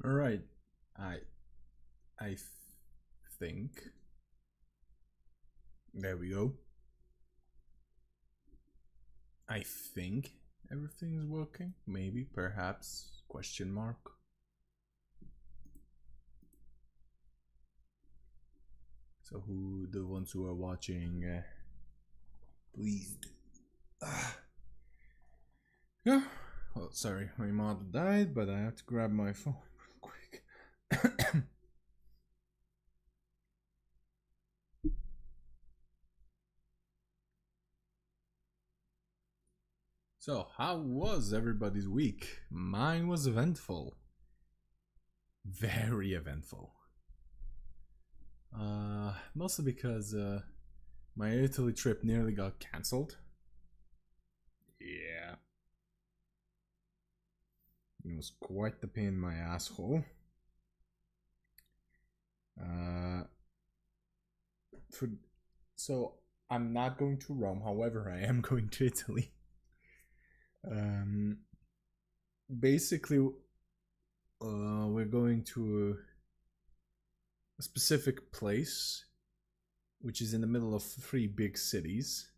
All right. I I think there we go. I think everything's working. Maybe, perhaps, question mark. So who the ones who are watching please yeah. Oh, sorry, my mom died, but I have to grab my phone real quick. So, how was everybody's week? Mine was eventful. Very eventful. Mostly because my Italy trip nearly got cancelled. Yeah. It was quite the pain in my asshole. So I'm not going to Rome, however, I am going to Italy. Basically, we're going to a specific place, which is in the middle of 3 big cities.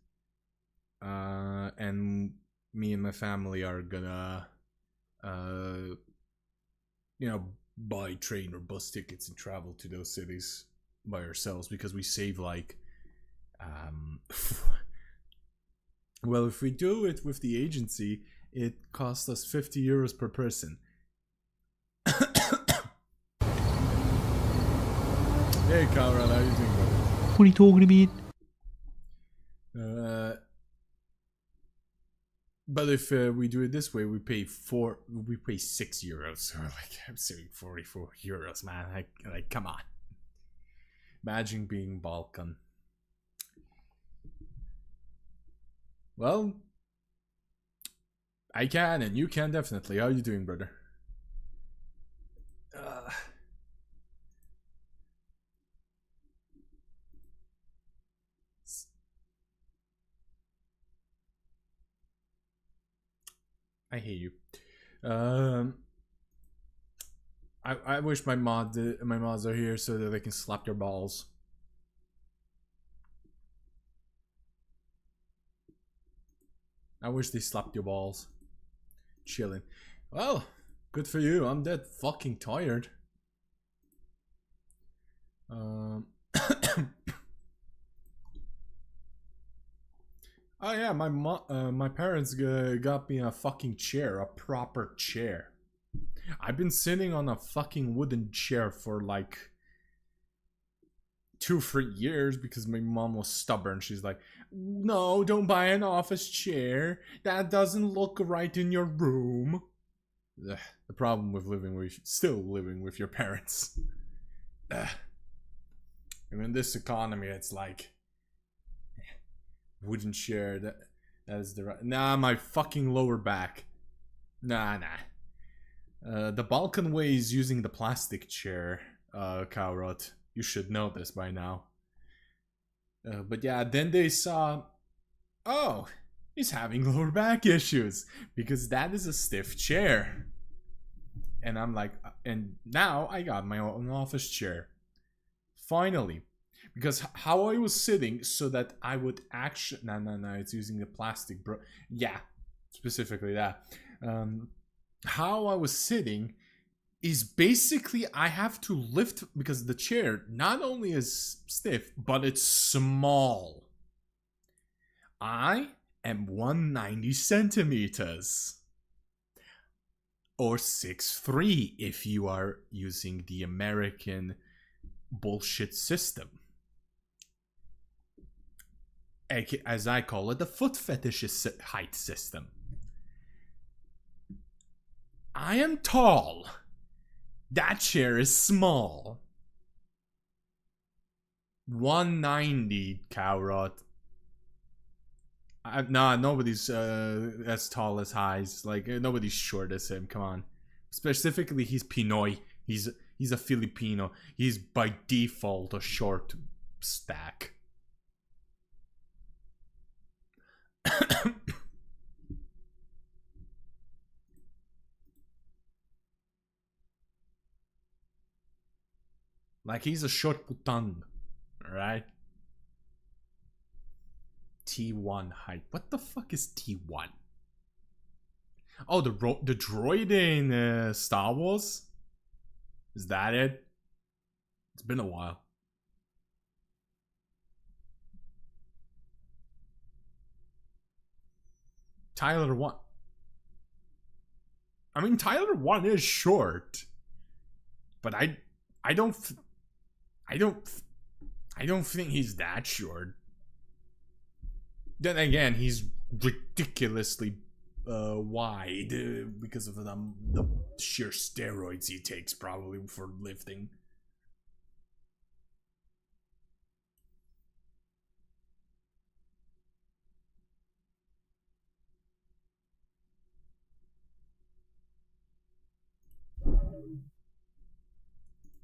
And me and my family are gonna, buy train or bus tickets and travel to those cities by ourselves because we save like, well, if we do it with the agency, it costs us 50 euros per person. Hey, Conrad, how you doing, brother? What are you talking about? But if we do it this way, we pay 6 euros. So like, I'm saving 44 euros, man. Like, come on. Imagine being Balkan. Well, I can, and you can definitely. How are you doing, brother? I hate you. I wish my mods are here so that they can slap your balls. I wish they slapped your balls. Chilling. Well, good for you. I'm dead fucking tired. Oh yeah, my parents got me a fucking chair, a proper chair. I've been sitting on a fucking wooden chair for like 2-3 years because my mom was stubborn. She's like, no, don't buy an office chair. That doesn't look right in your room. Ugh, the problem with still living with your parents. Ugh. And in this economy, it's like, wooden chair, that is the right. Nah, my fucking lower back. Nah. The Balkan way is using the plastic chair, Cowrot. You should know this by now. But yeah, then they saw, oh, he's having lower back issues because that is a stiff chair. And I'm like, and now I got my own office chair. Finally. Because how I was sitting so that I would actually... No, it's using the plastic, bro. Yeah, specifically that. How I was sitting is basically I have to lift... Because the chair not only is stiff, but it's small. I am 190 centimeters. Or 6'3" if you are using the American bullshit system. As I call it, the foot fetish height system. I am tall. That chair is small. 190, Cowrot. Nah, nobody's as tall as Highs. Like, nobody's short as him. Come on. Specifically, he's Pinoy. He's a Filipino. He's by default a short stack. Like he's a short putang. Alright? T1 height. What the fuck is T1? Oh, the droid in Star Wars? Is that it? It's been a while. Tyler 1. I mean, Tyler 1 is short. But I don't think he's that short. Then again, he's ridiculously wide because of the sheer steroids he takes probably for lifting.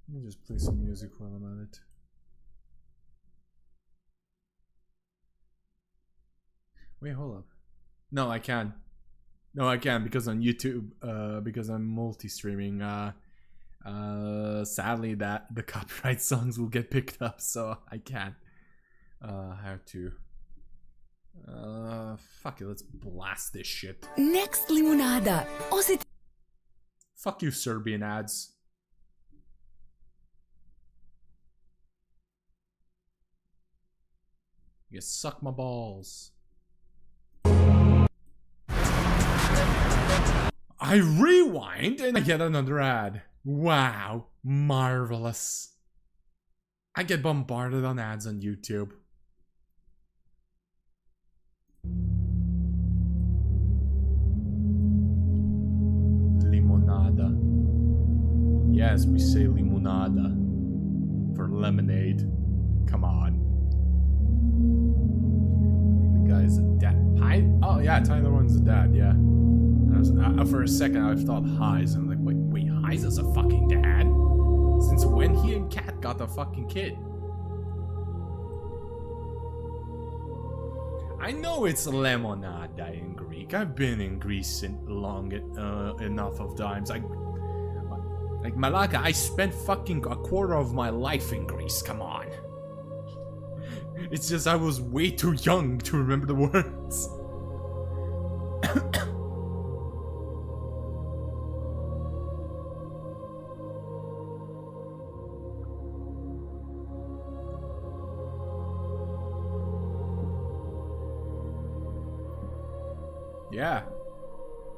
Let me just play some music while I'm at it. Wait, hold up. No, I can't. No, I can't because on YouTube, because I'm multi-streaming. Sadly, that the copyright songs will get picked up, so I can't. I have to. Fuck it, let's blast this shit. Next limonada. Fuck you, Serbian ads. You suck my balls. I rewind and I get another ad. Wow, marvelous. I get bombarded on ads on YouTube. Limonada. Yes, we say limonada. For lemonade. Come on. Guy's a dad. Oh yeah, Tyler 1's a dad, yeah. For a second I thought Highs. I'm like, wait, Highs is a fucking dad? Since when he and Kat got a fucking kid? I know it's lemonada in Greek. I've been in Greece long enough of times. Like Malaka, I spent fucking a quarter of my life in Greece, come on. It's just I was way too young to remember the words.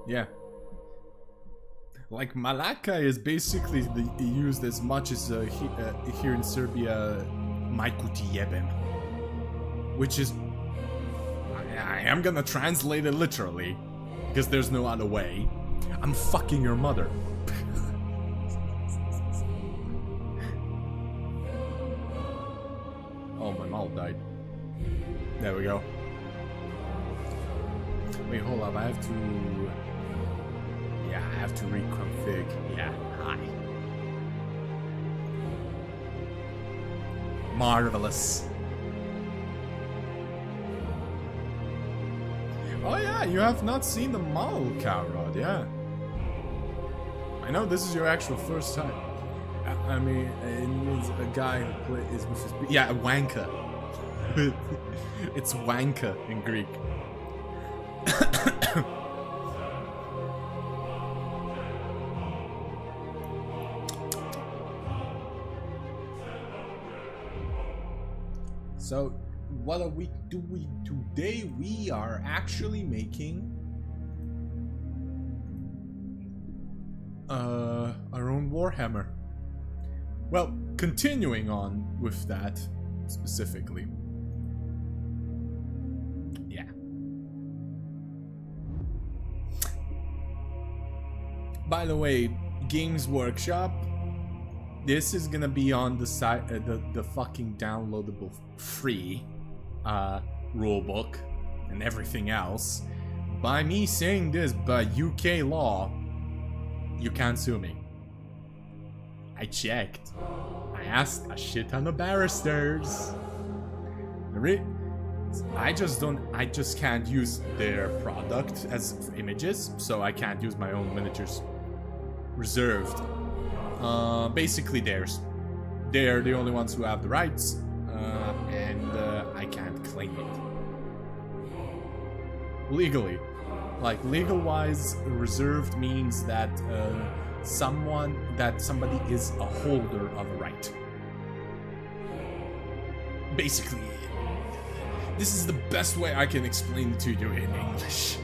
Yeah. Like Malaka is basically used as much as here in Serbia, Majku jebem. Which is, I am gonna translate it literally, because there's no other way. I'm fucking your mother. Oh, my mouth died. There we go. Wait, hold up, I have to... Yeah, I have to reconfig. Yeah, hi. Marvelous. Oh yeah, you have not seen the model, Cowrod, yeah. I know this is your actual first time. I mean, it means a guy who is with his... Yeah, wanker. It's wanker in Greek. So, what are we doing today? We are actually making our own Warhammer. Well, continuing on with that specifically. Yeah. By the way, Games Workshop, this is gonna be on the site, the fucking downloadable free rulebook and everything else. By me saying this, by UK law, you can't sue me. I checked. I asked a shit ton of barristers. I just can't use their product as images, so I can't use my own miniatures. Reserved. Basically theirs. they're the only ones who have the rights, and I can't claim it. Legally. Like, legal-wise, reserved means that somebody is a holder of a right. Basically, this is the best way I can explain it to you in English.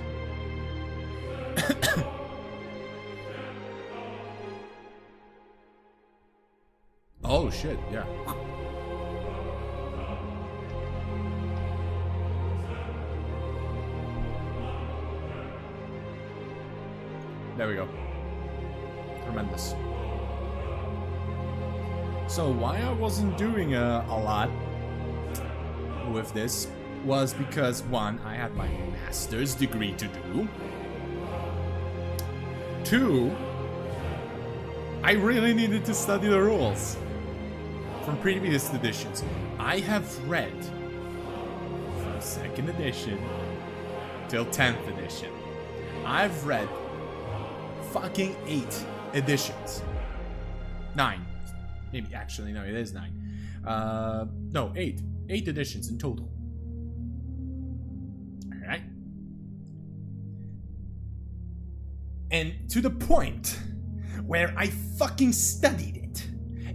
Oh shit, yeah. There we go. Tremendous. So why I wasn't doing a lot with this was because, one, I had my master's degree to do. Two, I really needed to study the rules from previous editions. I have read from 2nd edition till 10th edition. I've read fucking 8 editions. 9. Maybe, actually, no, it is 9. No, 8. 8 editions in total. Alright? And to the point where I fucking studied it.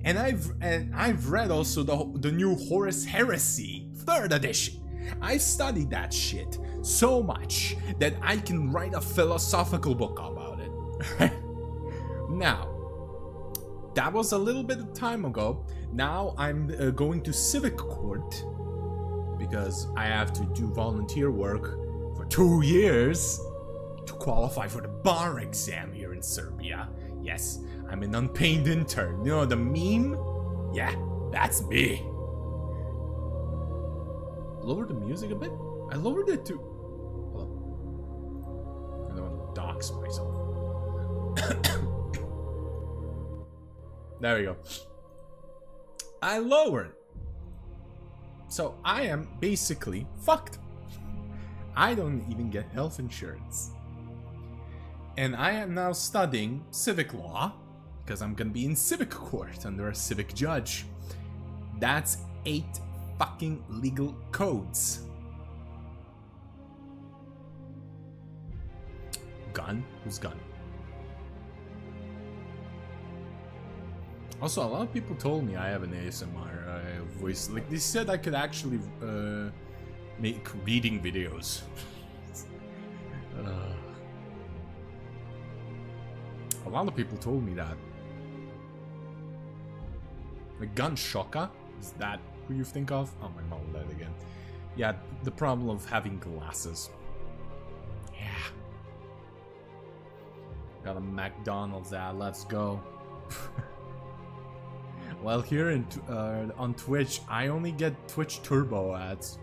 And I've read also the new Horus Heresy 3rd edition. I've studied that shit so much that I can write a philosophical book about it. Now, that was a little bit of time ago. Now I'm going to civic court because I have to do volunteer work for 2 years to qualify for the bar exam here in Serbia. Yes, I'm an unpaid intern. You know the meme? Yeah, that's me. Lower the music a bit? I lowered it to... Hold on. I don't want to dox myself. There we go. I lowered. So I am basically fucked. I don't even get health insurance. And I am now studying civic law because I'm gonna be in civic court under a civic judge. That's 8 fucking legal codes. Gun? Who's gun? Also, a lot of people told me I have an ASMR voice. Like, they said I could actually make reading videos. A lot of people told me that. Like, Gun Shaka? Is that who you think of? Oh, my mom died again. Yeah, the problem of having glasses. Yeah. Got a McDonald's ad, let's go. Well, here in on Twitch, I only get Twitch Turbo ads.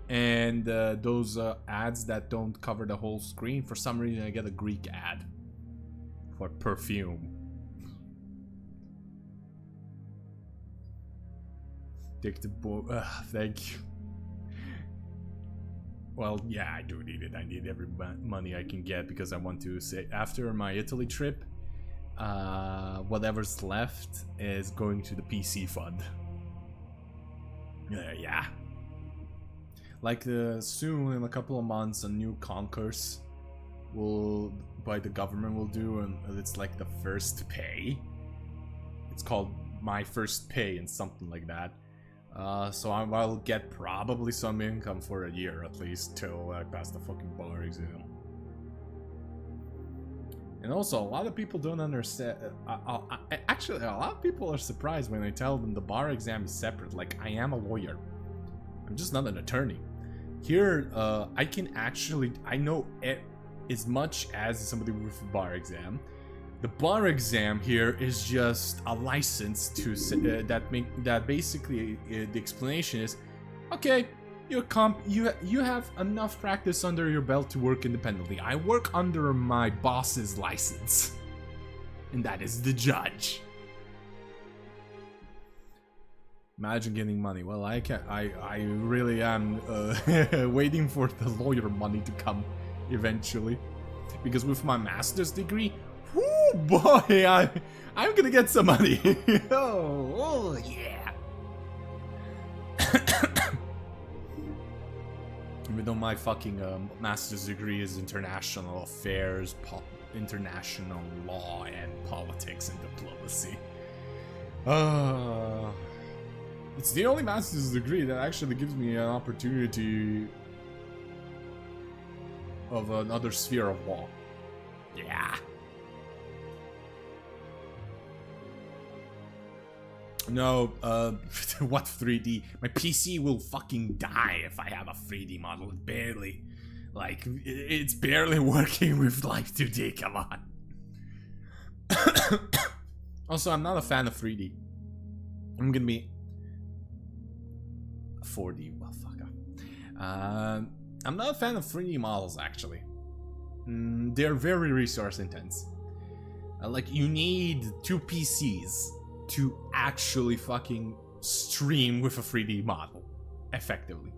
And those ads that don't cover the whole screen, for some reason I get a Greek ad for perfume. Take the thank you. Well, yeah, I do need it. I need every money I can get because I want to say after my Italy trip, whatever's left is going to the PC fund. Yeah. Like soon, in a couple of months, a new concourse by the government will do, and it's like the first pay. It's called My First Pay and something like that. So I'll get probably some income for a year at least till I pass the fucking bar exam. And also, a lot of people don't understand. Actually, a lot of people are surprised when I tell them the bar exam is separate. Like, I am a lawyer. I'm just not an attorney. Here, I can actually... I know as much as somebody with a bar exam. The bar exam here is just a license to... that basically, the explanation is... Okay, you have enough practice under your belt to work independently. I work under my boss's license. And that is the judge. Imagine getting money. Well, I can't. I really am waiting for the lawyer money to come eventually, because with my master's degree, whoo, boy, I'm gonna get some money. Oh yeah. Even though my fucking master's degree is international affairs, international law, and politics and diplomacy. It's the only master's degree that actually gives me an opportunity of another sphere of law. Yeah. No, what 3D? My PC will fucking die if I have a 3D model. Barely. Like, it's barely working with Life 2D, come on. Also, I'm not a fan of 3D. I'm gonna be 4D. Well, fuck off. I'm not a fan of 3D models, actually. They're very resource intense. Like, you need 2 PCs to actually fucking stream with a 3D model effectively.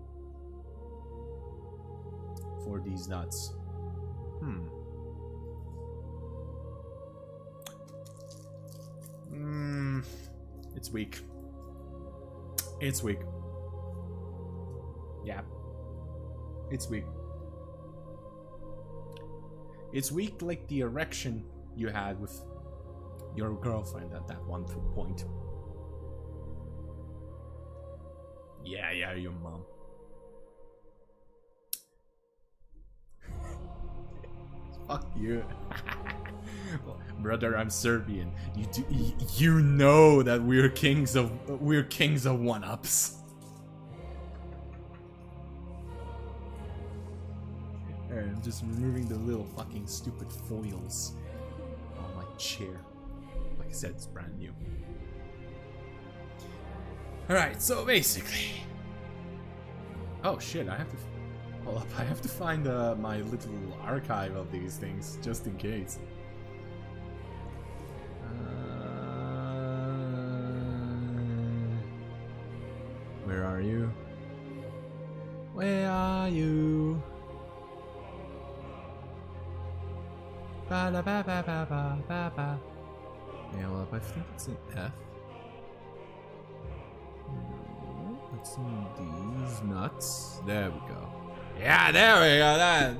4D's nuts. It's weak. It's weak. Yeah. It's weak. It's weak like the erection you had with your girlfriend at that one point. Yeah, your mom. Fuck you. Brother, I'm Serbian. You know that we're kings of one-ups. Alright, I'm just removing the little fucking stupid foils on my chair. Like I said, it's brand new. Alright, so basically... Oh shit, I have to... Hold up, I have to find my little archive of these things, just in case. Where are you? Where are you? Ba ba ba ba ba ba ba ba. Yeah, well, I think it's an F. Let's see these nuts. There we go. Yeah, there we go.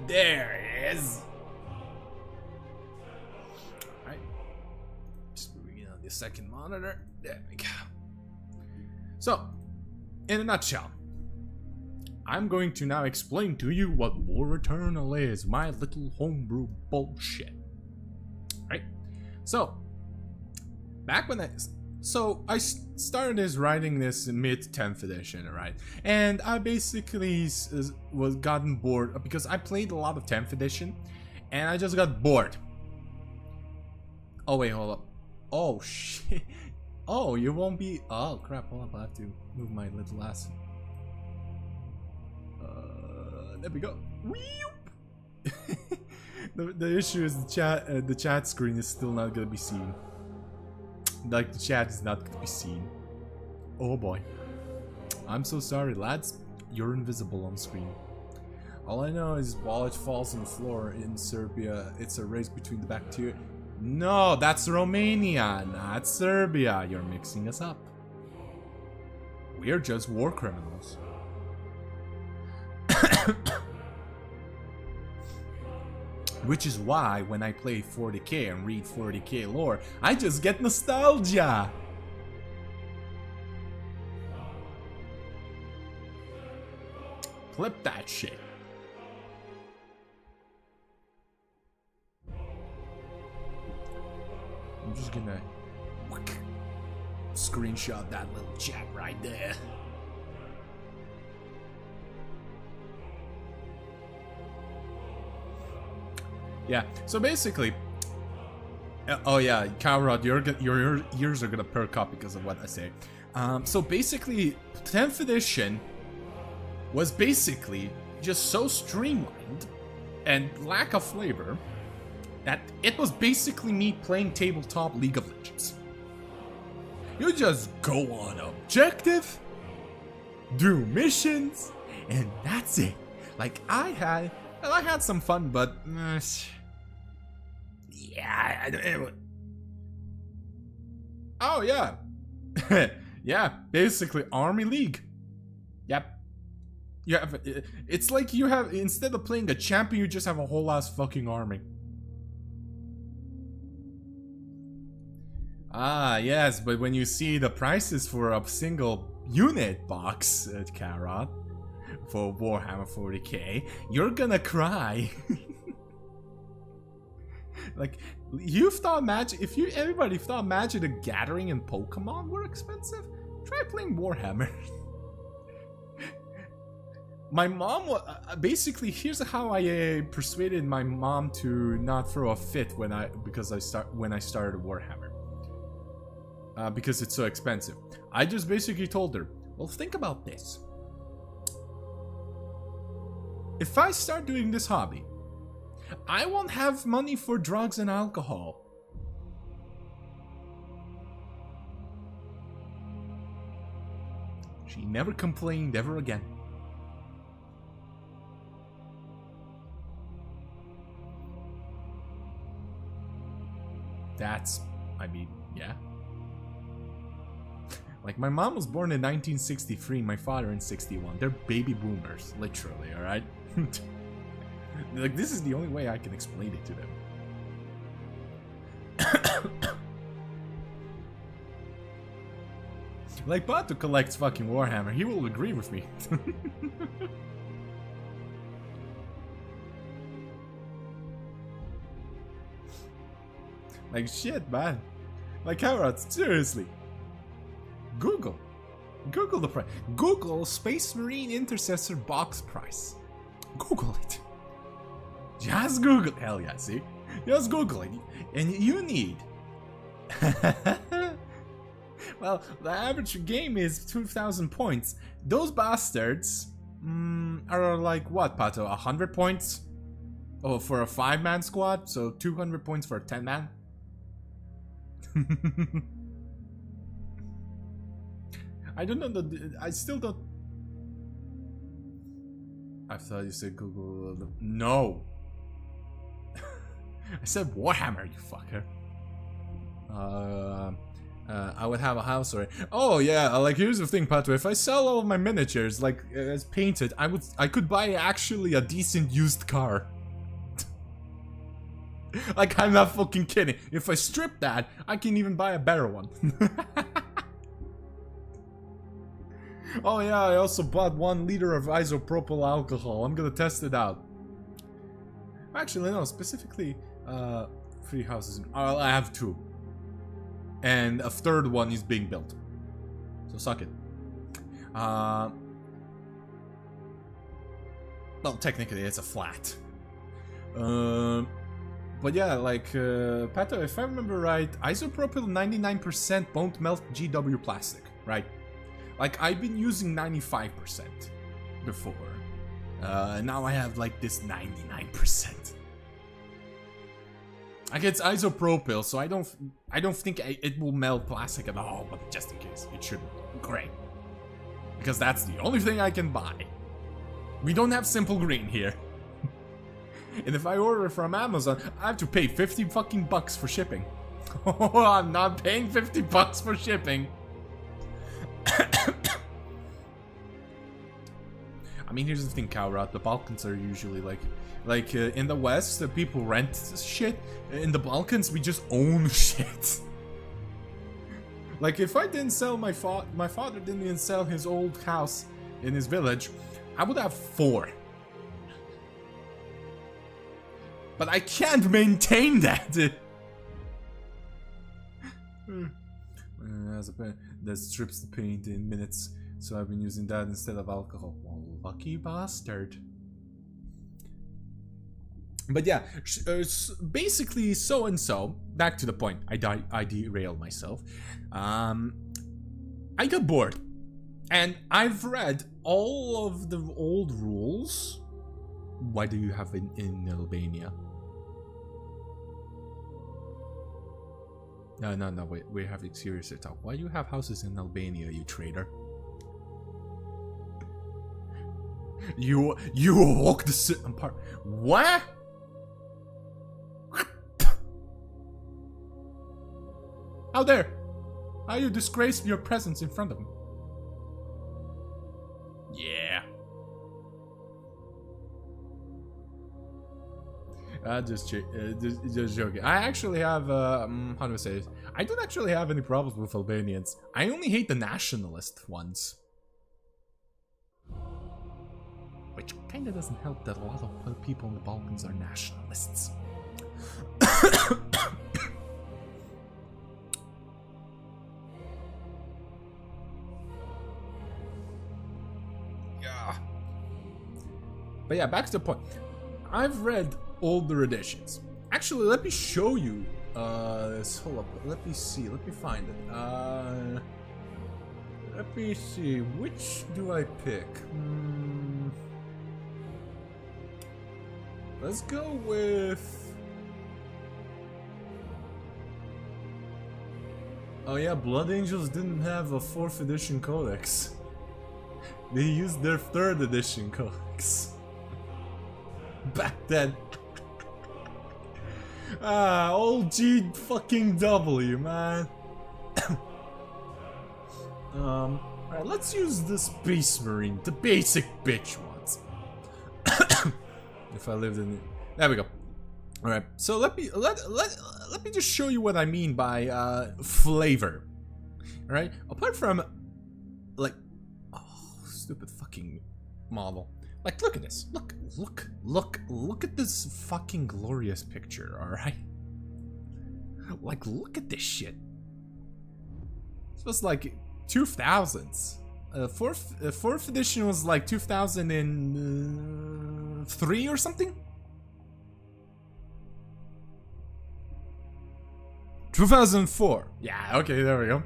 There it is. Alright. Just moving on the second monitor. There we go. So, in a nutshell, I'm going to now explain to you what War Eternal is. My little homebrew bullshit. Right? So, back when I started writing this in mid 10th edition, right? And I basically was gotten bored because I played a lot of 10th edition, and I just got bored. Oh wait, hold up. Oh shit. Oh, you won't be. Oh crap! Hold up, I have to move my little ass. There we go. The issue is the chat screen is still not gonna be seen. Like, the chat is not gonna be seen. Oh boy. I'm so sorry, lads. You're invisible on screen. All I know is while it falls on the floor in Serbia, it's a race between the bacteria. No, that's Romania, not Serbia. You're mixing us up. We're just war criminals. Which is why when I play 40k and read 40k lore, I just get nostalgia. Clip that shit. I'm just gonna screenshot that little chat right there. Yeah, so basically, oh yeah, Cowrod, your ears are gonna perk up because of what I say. So basically, 10th edition was basically just so streamlined and lack of flavor that it was basically me playing tabletop League of Legends. You just go on objective, do missions, and that's it. Like, I had some fun, but yeah, Oh, yeah. Yeah, basically Army League. Yep. You have, it's like you have, instead of playing a champion, you just have a whole ass fucking army. Ah, yes, but when you see the prices for a single unit box at Carrot for Warhammer 40k, you're gonna cry. Like, you've thought Magic, everybody thought Magic the Gathering and Pokemon were expensive, try playing Warhammer. My mom, basically, here's how I persuaded my mom to not throw a fit when I started Warhammer. Because it's so expensive. I just basically told her, well, think about this. If I start doing this hobby, I won't have money for drugs and alcohol. She never complained ever again. That's, I mean, yeah. Like, my mom was born in 1963, my father in 61. They're baby boomers, literally, alright? Like, this is the only way I can explain it to them. Like, Pato collects fucking Warhammer, he will agree with me. Like, shit, man. Like, Carrot, seriously. Google the price. Google Space Marine Intercessor box price. Google it. Just Google. Hell yeah, see? Just Google it. And you need. Well, the average game is 2,000 points. Those bastards are like what, Pato? 100 points? Oh, for a 5-man squad? So 200 points for a 10-man? I don't know, I still don't... I thought you said Google... No! I said Warhammer, you fucker. I would have a house or... Oh yeah, like here's the thing, Pato. If I sell all of my miniatures, like, as painted, I could buy actually a decent used car. Like, I'm not fucking kidding. If I strip that, I can even buy a better one. Oh yeah, I also bought 1 liter of isopropyl alcohol. I'm gonna test it out. Actually, no, specifically, 3 houses. I have 2. And a 3rd one is being built. So suck it. Well, technically it's a flat. But yeah, like, Pato, if I remember right, isopropyl 99% won't melt GW plastic, right? Like, I've been using 95% before. Now I have, like, this 99%. Like, it's isopropyl, so I don't think it will melt plastic at all, but just in case, it shouldn't. Great. Because that's the only thing I can buy. We don't have simple green here. And if I order from Amazon, I have to pay 50 fucking bucks for shipping. Oh, I'm not paying 50 bucks for shipping. I mean, here's the thing, Cowrat. The Balkans are usually like in the West, people rent shit. In the Balkans, we just own shit. Like, if I didn't sell my father didn't even sell his old house in his village, I would have 4. But I can't maintain that. That strips the paint in minutes, so I've been using that instead of alcohol. Well, lucky bastard. But yeah, basically so and so. Back to the point. I derailed myself. I got bored, and I've read all of the old rules. Why do you have it in Albania? No, wait, we're having serious talk. Why do you have houses in Albania, you traitor? You walk the apart. What? Out there! How you disgrace your presence in front of him? Yeah. Just joking. I actually have, how do I say it? I don't actually have any problems with Albanians. I only hate the nationalist ones. Which kinda doesn't help that a lot of people in the Balkans are nationalists. Yeah. But yeah, back to the point. I've read older editions. Actually, let me show you. Hold up. Let me see. Let me find it. Let me see. Which do I pick? Let's go with. Oh yeah, Blood Angels didn't have a 4th edition codex. They used their 3rd edition codex. Back then. Old G fucking W, man. Alright, let's use the Space Marine, the basic bitch ones. If I lived in, there we go. All right, so let me just show you what I mean by flavor. All right, apart from like, oh, stupid fucking model. Like, look at this. Look at this fucking glorious picture. All right. Like, look at this shit. This was like 2000s. Fourth edition was like 2003 or something. 2004. Yeah, okay, there we go.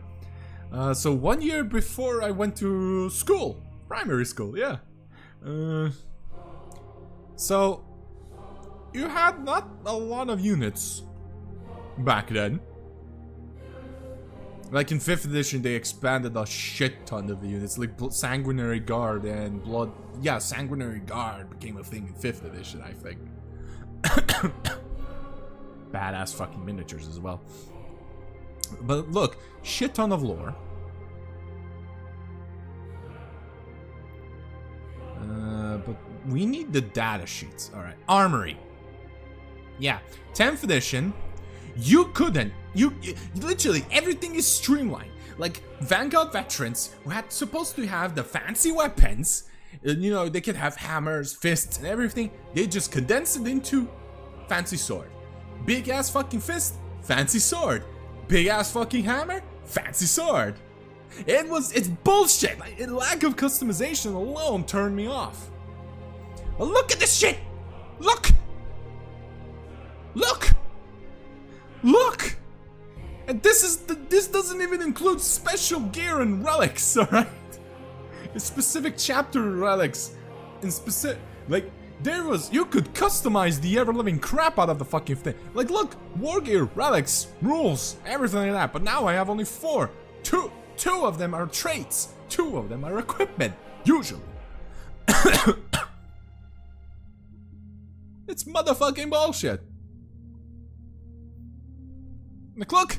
So 1 year before I went to school, primary school. Yeah. So you had not a lot of units back then. Like in 5th edition, they expanded a shit ton of the units, like Sanguinary Guard and Blood. Yeah, Sanguinary Guard became a thing in 5th edition, I think. Badass fucking miniatures as well. But look, shit ton of lore. But we need the data sheets. All right, Armory. Yeah, 10th edition. You couldn't. You literally everything is streamlined. Like Vanguard veterans who had supposed to have the fancy weapons, you know, they could have hammers, fists, and everything. They just condense it into fancy sword. Big ass fucking fist, fancy sword. Big ass fucking hammer, fancy sword. It's bullshit. Like, lack of customization alone turned me off. But look at this shit. Look. And this doesn't even include special gear and relics, alright? Specific chapter relics. In specific, like, you could customize the ever-living crap out of the fucking thing. Like, look, war gear, relics, rules, everything like that. But now I have only 4. Two of them are traits. 2 of them are equipment, usually. It's motherfucking bullshit. Like, look.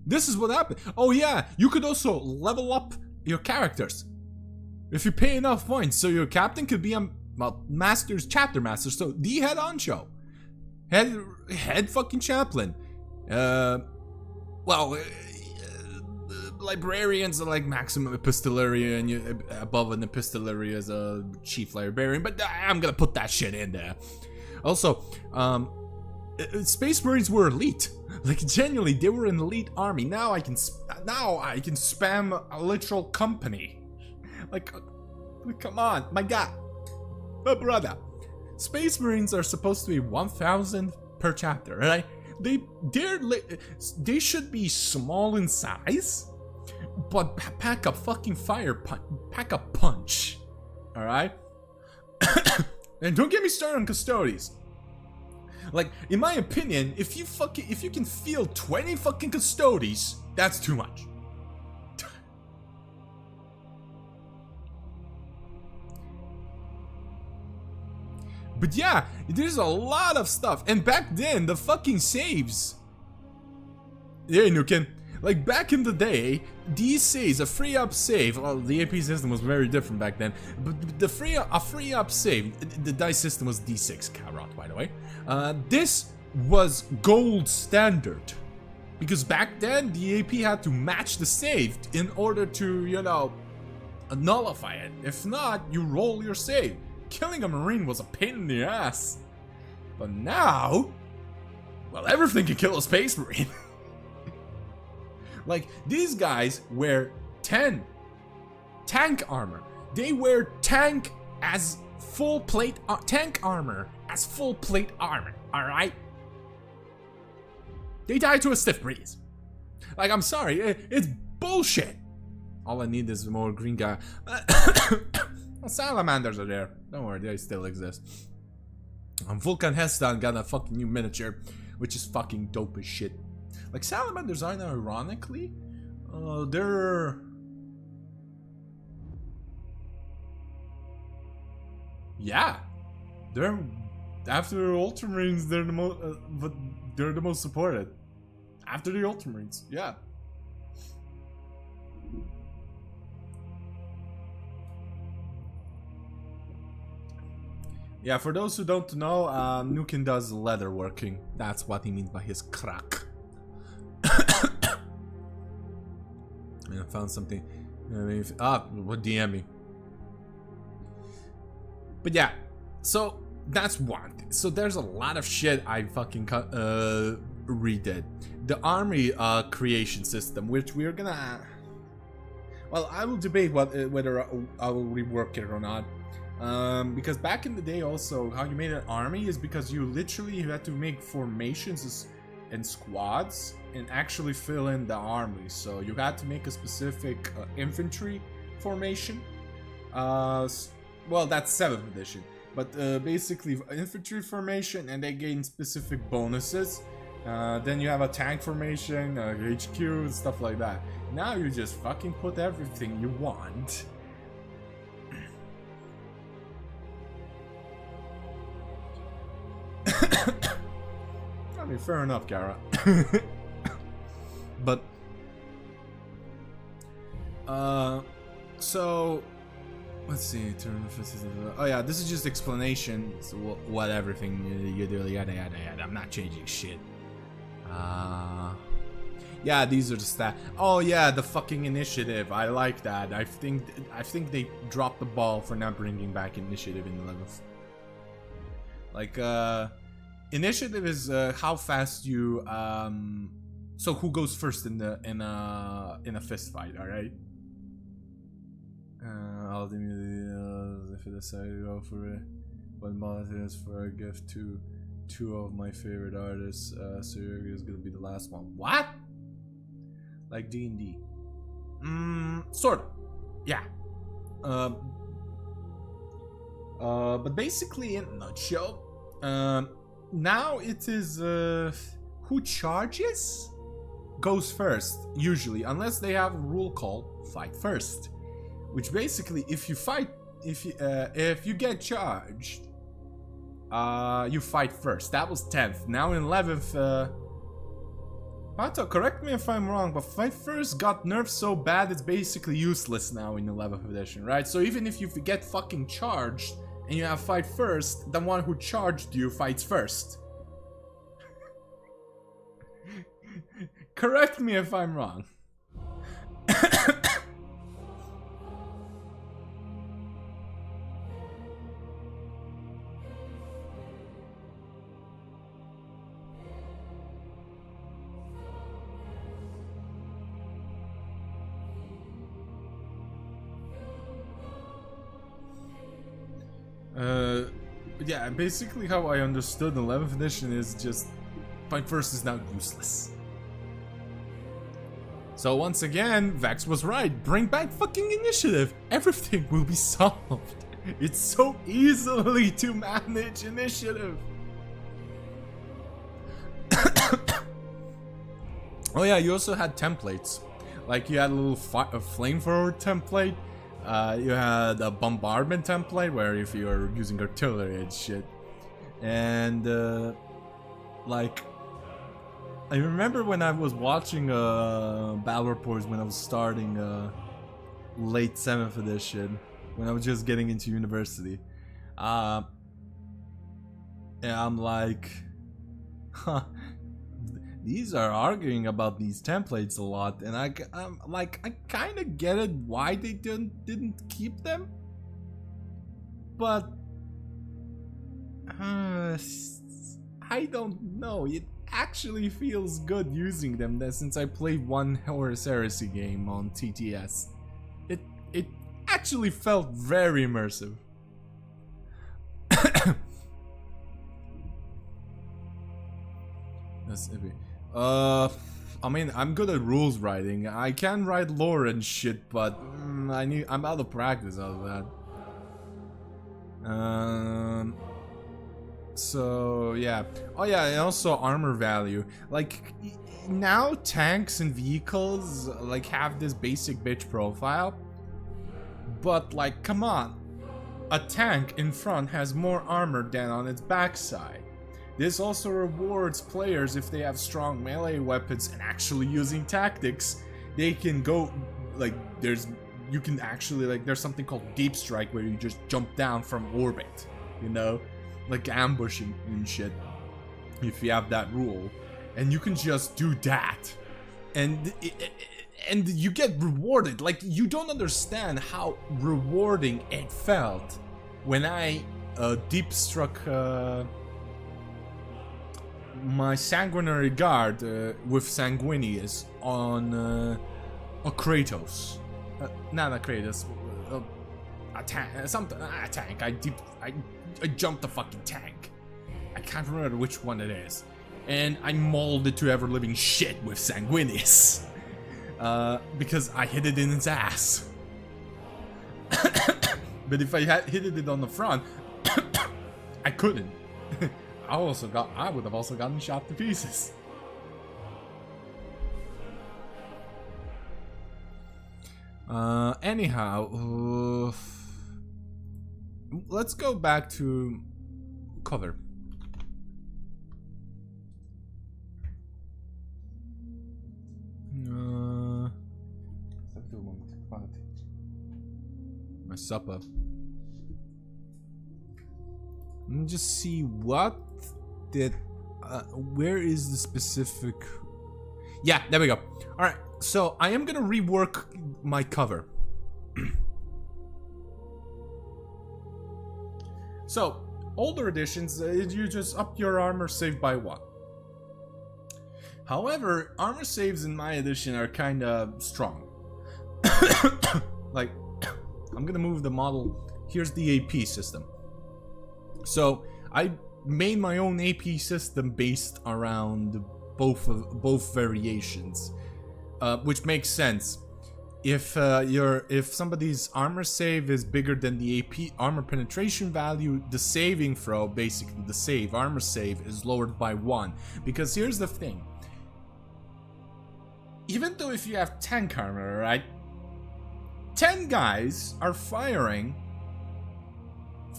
This is what happened. Oh yeah, you could also level up your characters if you pay enough points. So your captain could be a chapter master. So the head honcho, head fucking chaplain. Librarians are like maximum epistolary, and you above an epistolary as a chief librarian. But I'm gonna put that shit in there. Also, Space Marines were elite. Like, genuinely, they were an elite army. Now I can spam a literal company. Like, come on, my god, oh brother. Space Marines are supposed to be 1,000 per chapter, right? They should be small in size, but pack a fucking pack a punch. All right. And don't get me started on custodies. Like, in my opinion, if you can field 20 fucking custodies, that's too much. But yeah, there's a lot of stuff. And back then, the fucking saves. Yeah, Nukin. Like back in the day, these saves, a free up save, well, the AP system was very different back then, but a free up save, the dice system was D6 Carrot, by the way. This was gold standard. Because back then, the AP had to match the save in order to, you know, nullify it. If not, you roll your save. Killing a Marine was a pain in the ass. But now, well, everything can kill a Space Marine. Like, these guys wear 10 tank armor. They wear tank as full plate, tank armor as full plate armor, alright? They die to a stiff breeze. Like, I'm sorry, it's bullshit. All I need is more green guy. Salamanders are there. Don't worry, they still exist. Vulcan Heston got a fucking new miniature, which is fucking dope as shit. Like, salamanders aren't ironically, they're... Yeah. They're... After Ultramarines, they're the most... but they're the most supported. After the Ultramarines, yeah. Yeah, for those who don't know, Nukin does leather working. That's what he means by his crack. I found something. What DM me? But yeah, so that's one thing. So there's a lot of shit I fucking redid. The army creation system, which we're gonna... Well, I will debate whether I will rework it or not. Because back in the day also, how you made an army is because you had to make formations and squads and actually fill in the army. So you had to make a specific infantry formation. Well, that's 7th edition. But basically infantry formation, and they gain specific bonuses. Then you have a tank formation, HQ, and stuff like that. Now you just fucking put everything you want. I mean, fair enough, Gara. But so let's see. Oh yeah, this is just explanation. So what everything you do, yada yada yada. I'm not changing shit. Yeah, these are the stats. Oh yeah, the fucking initiative. I like that. I think they dropped the ball for not bringing back initiative in 11th. Like initiative is how fast you so who goes first in a fist fight, all right? If I decide to go for it, what volunteers for a gift to 2 of my favorite artists. Sergio is gonna be the last one. What? Like D&D? Sort of. Yeah. But basically, in a nutshell, now it is who charges goes first, usually, unless they have a rule called fight first, which basically, if you get charged, you fight first. That was 10th. Now in 11th, Pato, correct me if I'm wrong, but fight first got nerfed so bad it's basically useless now in 11th edition, right? So even if you get fucking charged and you have fight first, the one who charged you fights first. Correct me if I'm wrong. Yeah, basically how I understood 11th edition is just fight first is now useless. So once again, Vex was right. Bring back fucking initiative. Everything will be solved. It's so easily to manage initiative. Oh yeah, you also had templates. Like you had a little flamethrower template. You had a bombardment template where if you are using artillery and shit. And like I remember when I was watching battle reports when I was starting late 7th edition, when I was just getting into university. And I'm like, huh, these are arguing about these templates a lot, and I'm like, I kind of get it why they didn't keep them, but I don't know. It actually feels good using them since I played one Horus Heresy game on TTS. It actually felt very immersive. That's I mean, I'm good at rules writing. I can write lore and shit, but I'm out of practice out of that. So yeah. Oh yeah, and also armor value. Like now tanks and vehicles like have this basic bitch profile. But like, come on. A tank in front has more armor than on its backside. This also rewards players if they have strong melee weapons and actually using tactics. They can go like you can actually like there's something called deep strike where you just jump down from orbit, you know, like ambushing and shit. If you have that rule, and you can just do that, and you get rewarded. Like you don't understand how rewarding it felt when I deep struck. My sanguinary guard with Sanguinius on a Kratos, not a Kratos, a tank, something, a tank. I jumped the fucking tank. I can't remember which one it is, and I mauled it to ever living shit with Sanguinius because I hit it in its ass. But if I had hit it on the front, I couldn't. I would have also gotten shot to pieces. Anyhow, let's go back to cover. My supper. Let me just see what did. Where is the specific? Yeah, there we go. All right, so I am gonna rework my cover. So older editions, you just up your armor save by 1. However, armor saves in my edition are kind of strong. Like, I'm gonna move the model. Here's the AP system. So I made my own AP system based around both variations, which makes sense. If somebody's armor save is bigger than the AP armor penetration value, the saving throw, basically the save armor save, is lowered by 1. Because here's the thing: even though if you have tank armor, right, 10 guys are firing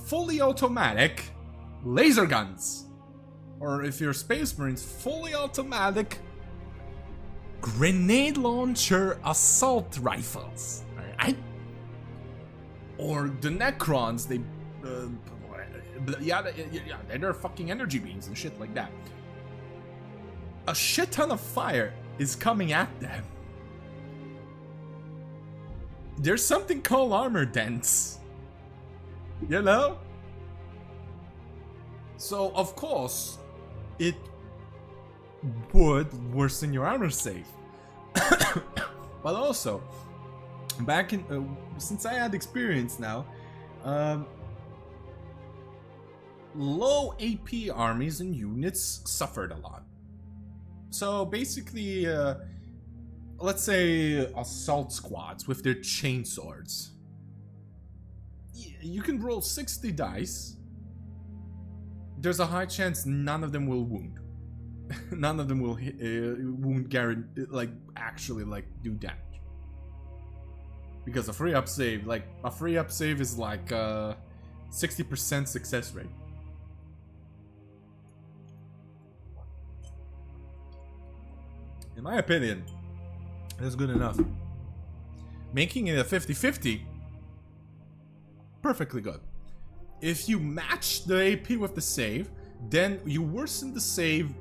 fully automatic laser guns, or if you're Space Marines, fully automatic grenade launcher assault rifles, alright? Or the Necrons, they're fucking energy beams and shit like that. A shit ton of fire is coming at them. There's something called armor dents, you know? So, of course, it would worsen your armor save. But also, back in since I had experience now, low AP armies and units suffered a lot. So basically, let's say assault squads with their chainswords. You can roll 60 dice. There's a high chance none of them will wound. None of them will wound guarantee, like actually like do damage. Because a free up save, is like 60% success rate. in my opinion, is good enough. Making it a 50-50, perfectly good. If you match the AP with the save, then you worsen the save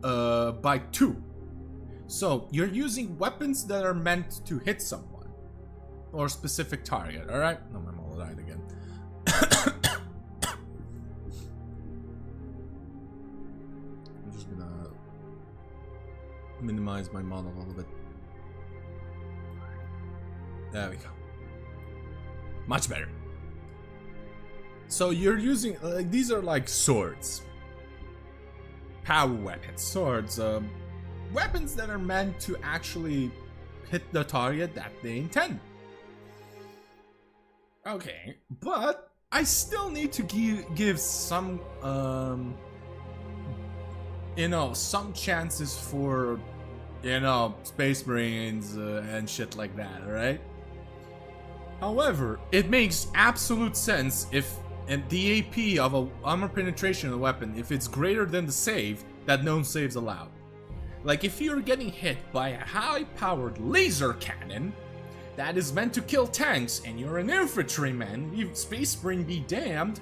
by 2. So you're using weapons that are meant to hit someone or a specific target. All right? No, my mole died again. I'm just gonna minimize my mod a little bit. There we go. Much better. So you're using these are like swords, power weapons, swords, weapons that are meant to actually hit the target that they intend. Okay, but I still need to give some, you know, some chances for, you know, Space Marines and shit like that, alright? However, it makes absolute sense if the AP of a armor penetration of a weapon, if it's greater than the save, that no saves allowed. Like if you're getting hit by a high-powered laser cannon that is meant to kill tanks and you're an infantryman, you Space Marine be damned,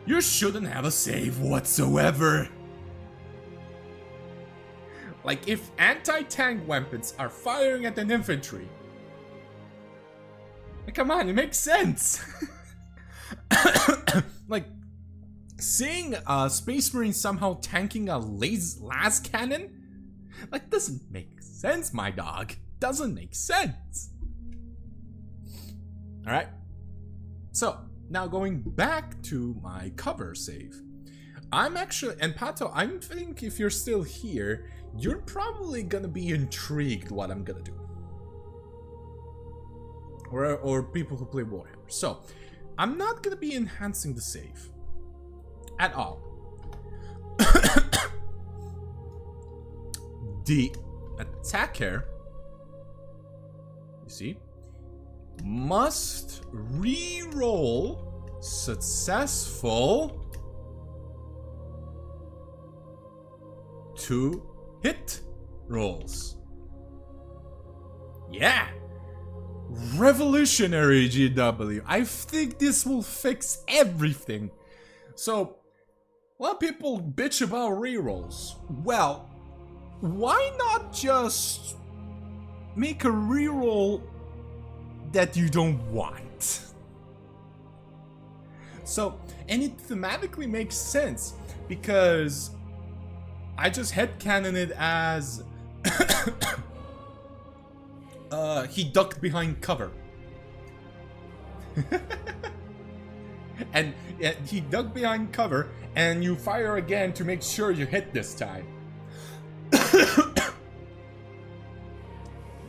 you shouldn't have a save whatsoever. Like if anti-tank weapons are firing at an infantry, come on, it makes sense. Like, seeing a Space Marine somehow tanking a las cannon? Like, doesn't make sense, my dog. Doesn't make sense. Alright. So, now going back to my cover save. I'm actually, and Pato, I think if you're still here, you're probably gonna be intrigued what I'm gonna do. Or people who play Warhammer. So, I'm not gonna be enhancing the save at all. The attacker, you see, must re-roll successful to hit rolls. Yeah! Revolutionary, GW. I think this will fix everything. So, a lot of people bitch about rerolls. Well, why not just make a reroll that you don't want? So, and it thematically makes sense because I just headcanon it as he ducked behind cover. And he ducked behind cover, and you fire again to make sure you hit this time.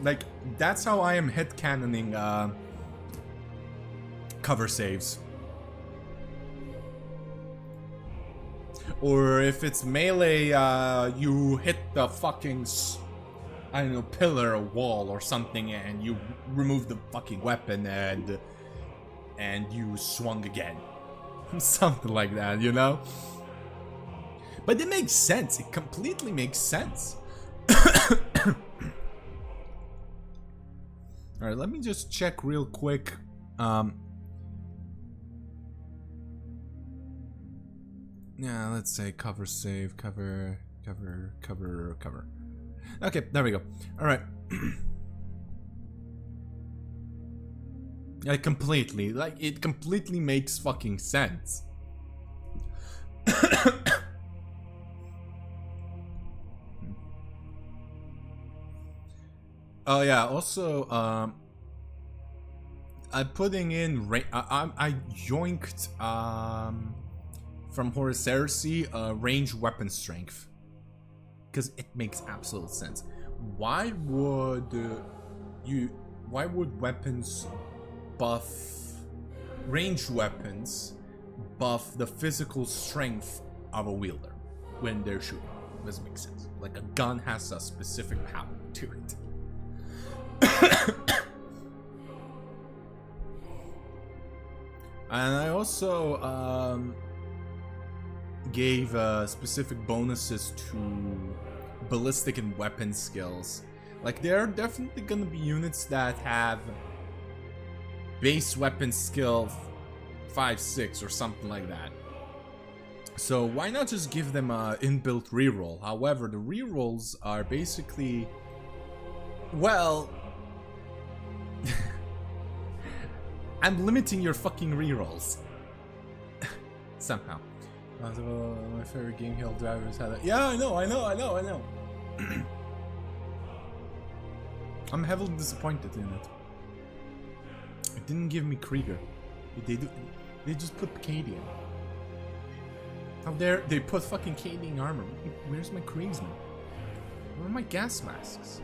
Like, that's how I am headcanoning cover saves. Or if it's melee, you hit the fucking, I don't know, pillar or wall or something, and you remove the fucking weapon and you swung again. Something like that, you know? But it makes sense. It completely makes sense. Alright, let me just check real quick. Yeah, let's say cover save, cover. Okay, there we go. Alright. It completely makes fucking sense. Oh yeah, also, I'm putting in, I yoinked, from Horus Heresy, range weapon strength. Because it makes absolute sense. Why would weapons buff, ranged weapons buff the physical strength of a wielder when they're shooting? Doesn't make sense. Like a gun has a specific power to it. And I also gave specific bonuses to ballistic and weapon skills. Like, there are definitely gonna be units that have base weapon skill 5, 6 or something like that. So why not just give them a inbuilt reroll? However, the rerolls are basically, well, I'm limiting your fucking rerolls. Somehow. My favorite game hill drivers had that. Yeah, I know. I'm heavily disappointed in it. It didn't give me Krieger. They just put Cadian. How dare they put fucking Cadian armor? Where's my Kriegsman? Where are my gas masks?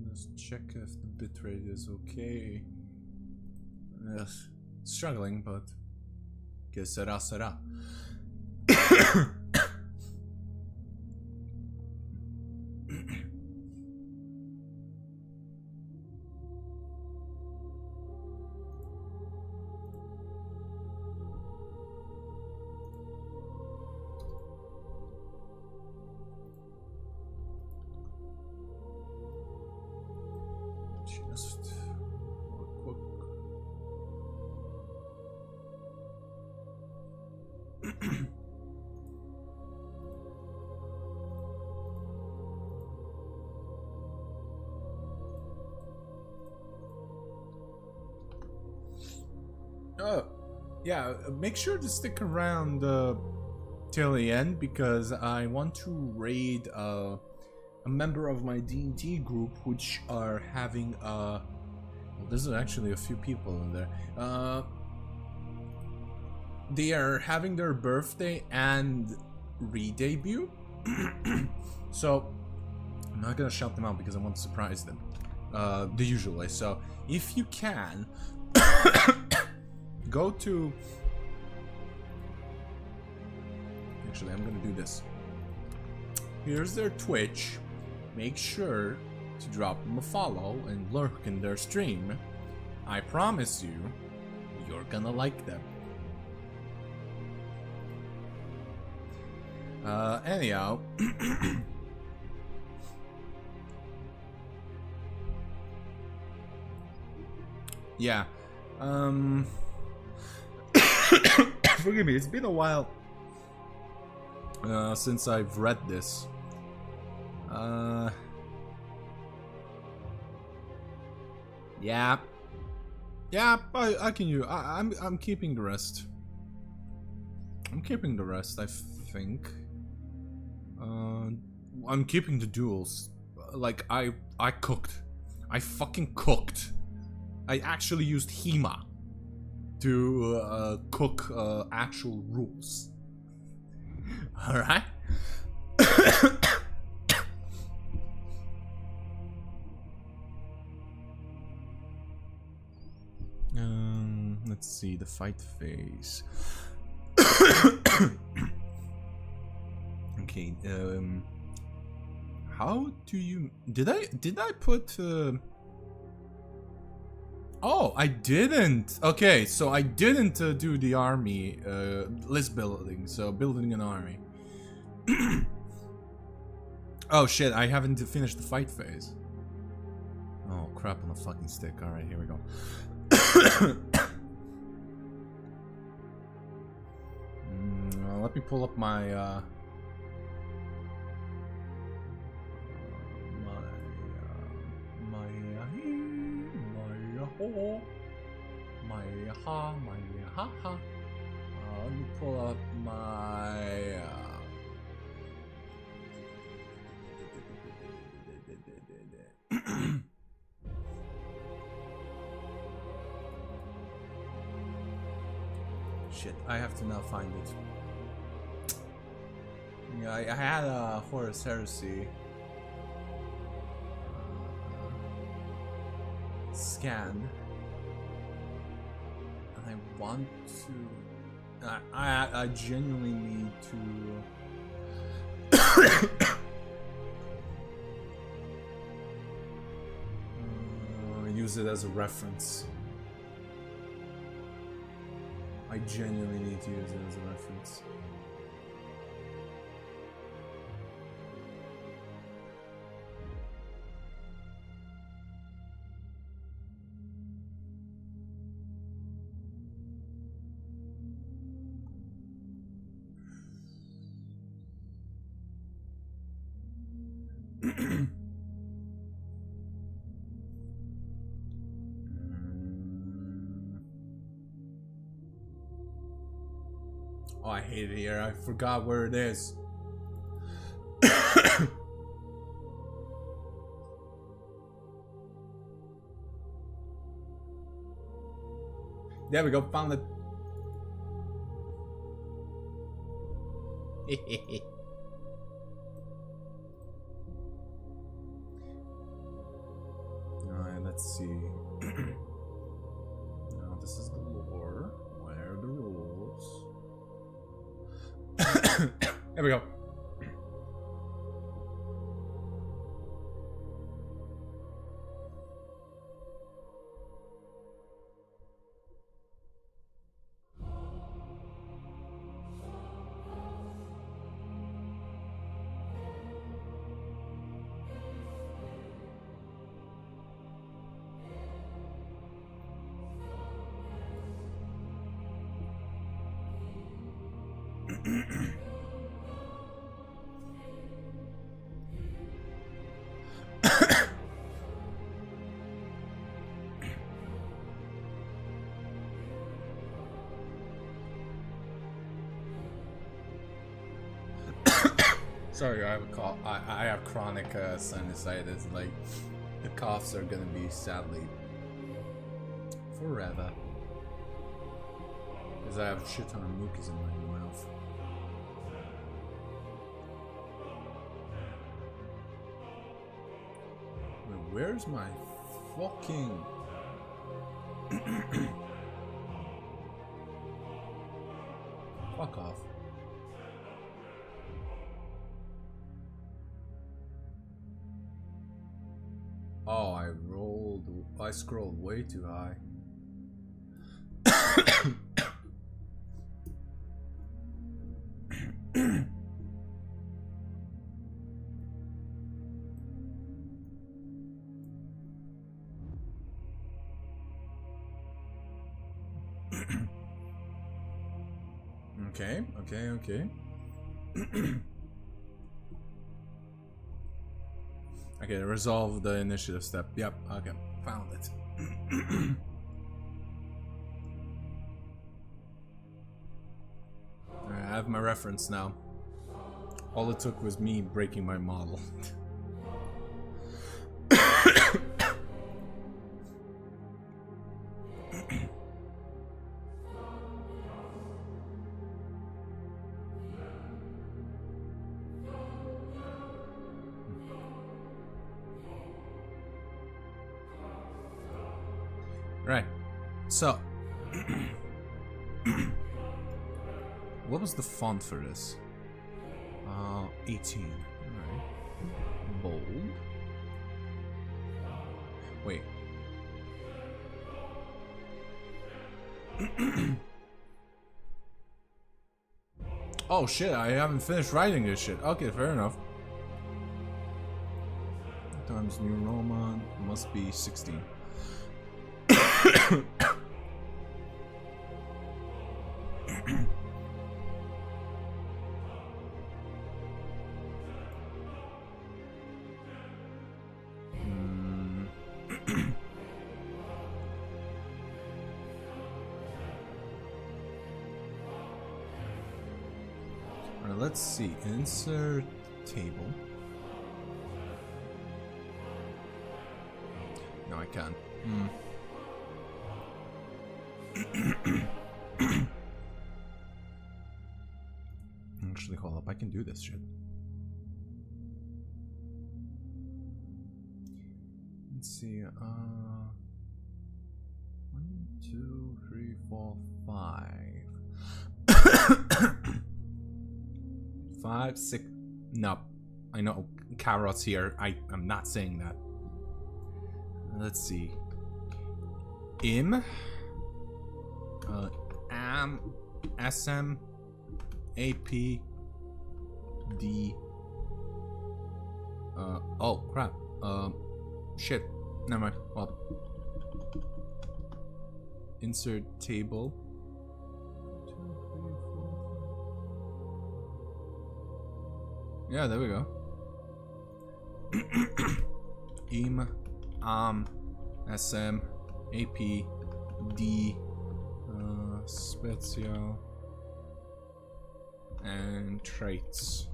Let's check if the bitrate is okay. Yes, struggling, but que será, será. Just quick. Oh, yeah, make sure to stick around till the end, because I want to raid a member of my D&D group, which are having well, there's actually a few people in there. They are having their birthday and re-debut. So I'm not gonna shout them out because I want to surprise them the usual way. So if you can go to, actually I'm gonna do this. Here's their Twitch. Make sure to drop them a follow and lurk in their stream. I promise you, you're gonna like them. Anyhow. Yeah. Forgive me, it's been a while since I've read this. Yeah. Yeah, I can use. I'm keeping the rest. I'm keeping the rest, I think. I'm keeping the duels. Like, I cooked. I fucking cooked. I actually used HEMA to cook actual rules. Alright? Let's see the fight phase. Okay, how do you... Did I put... Oh, I didn't! Okay, so I didn't do the army, list building, so building an army. Oh shit, I haven't finished the fight phase. Oh, crap on a fucking stick. Alright, here we go. Let me pull up my let me pull up my shit, I have to now find it. Yeah, I had a Horus Heresy scan, and I want to. I genuinely need to use it as a reference. I genuinely need to use it as a reference. Oh, I hate it here. I forgot where it is. There we go. Found it. Alright, let's see. Now this is the lore. Where are the rules? There we go. Sorry, I have a cough. I have chronic sinusitis. Like, the coughs are gonna be sadly forever. Because I have a shit ton of mucus in my mouth. Wait, where's my fucking... Fuck off. Oh, I scrolled way too high. Okay. Okay, resolve the initiative step. Yep, okay, found it. Alright, I have my reference now. All it took was me breaking my model. Right, so what was the font for this? 18. Alright. Bold. Wait. Oh shit, I haven't finished writing this shit. Okay, fair enough. Times New Roman must be 16. Alright, let's see. Insert table. No, I can't. Actually, hold up. I can do this shit. Let's see. 1, 2, 3, 4, 5. 5, 6. No, I know carrots here. I'm not saying that. Let's see. Im am sm ap d oh crap, shit, never mind. Well, insert table. 2, 3, 4. Yeah, there we go. Im am sm ap d special and traits.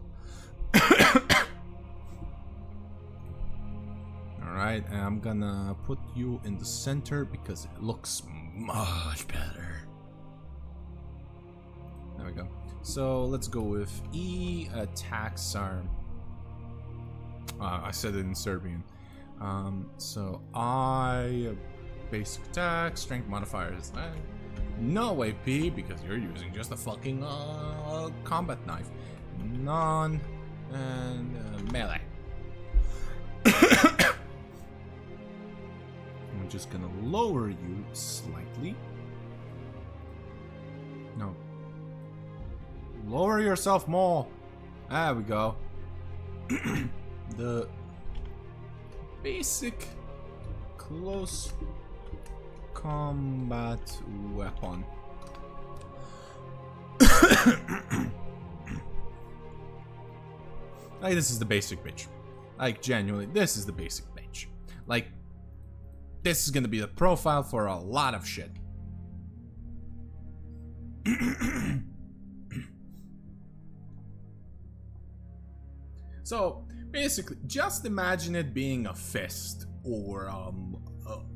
Alright, and I'm gonna put you in the center because it looks much better. There we go. So let's go with E attacks arm. I said it in Serbian. So I basic attack, strength modifiers. No AP because you're using just a fucking combat knife. Non and melee. I'm just gonna lower you slightly. No. Lower yourself more. There we go. The basic close combat weapon. Like, this is the basic bitch. Like, genuinely, this is the basic bitch. Like, this is gonna be the profile for a lot of shit. So, basically, just imagine it being a fist, or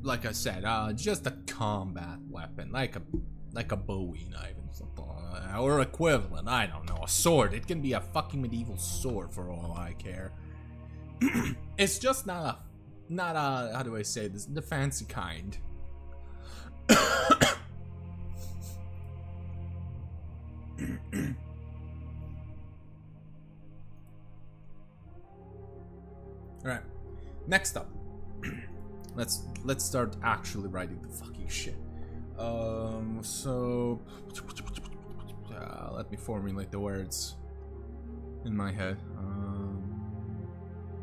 like I said, just a combat weapon, like a Bowie knife and something, or equivalent. I don't know, a sword. It can be a fucking medieval sword for all I care. It's just not a, how do I say this, the fancy kind. Alright, next up. Let's start actually writing the fucking shit. So let me formulate the words in my head.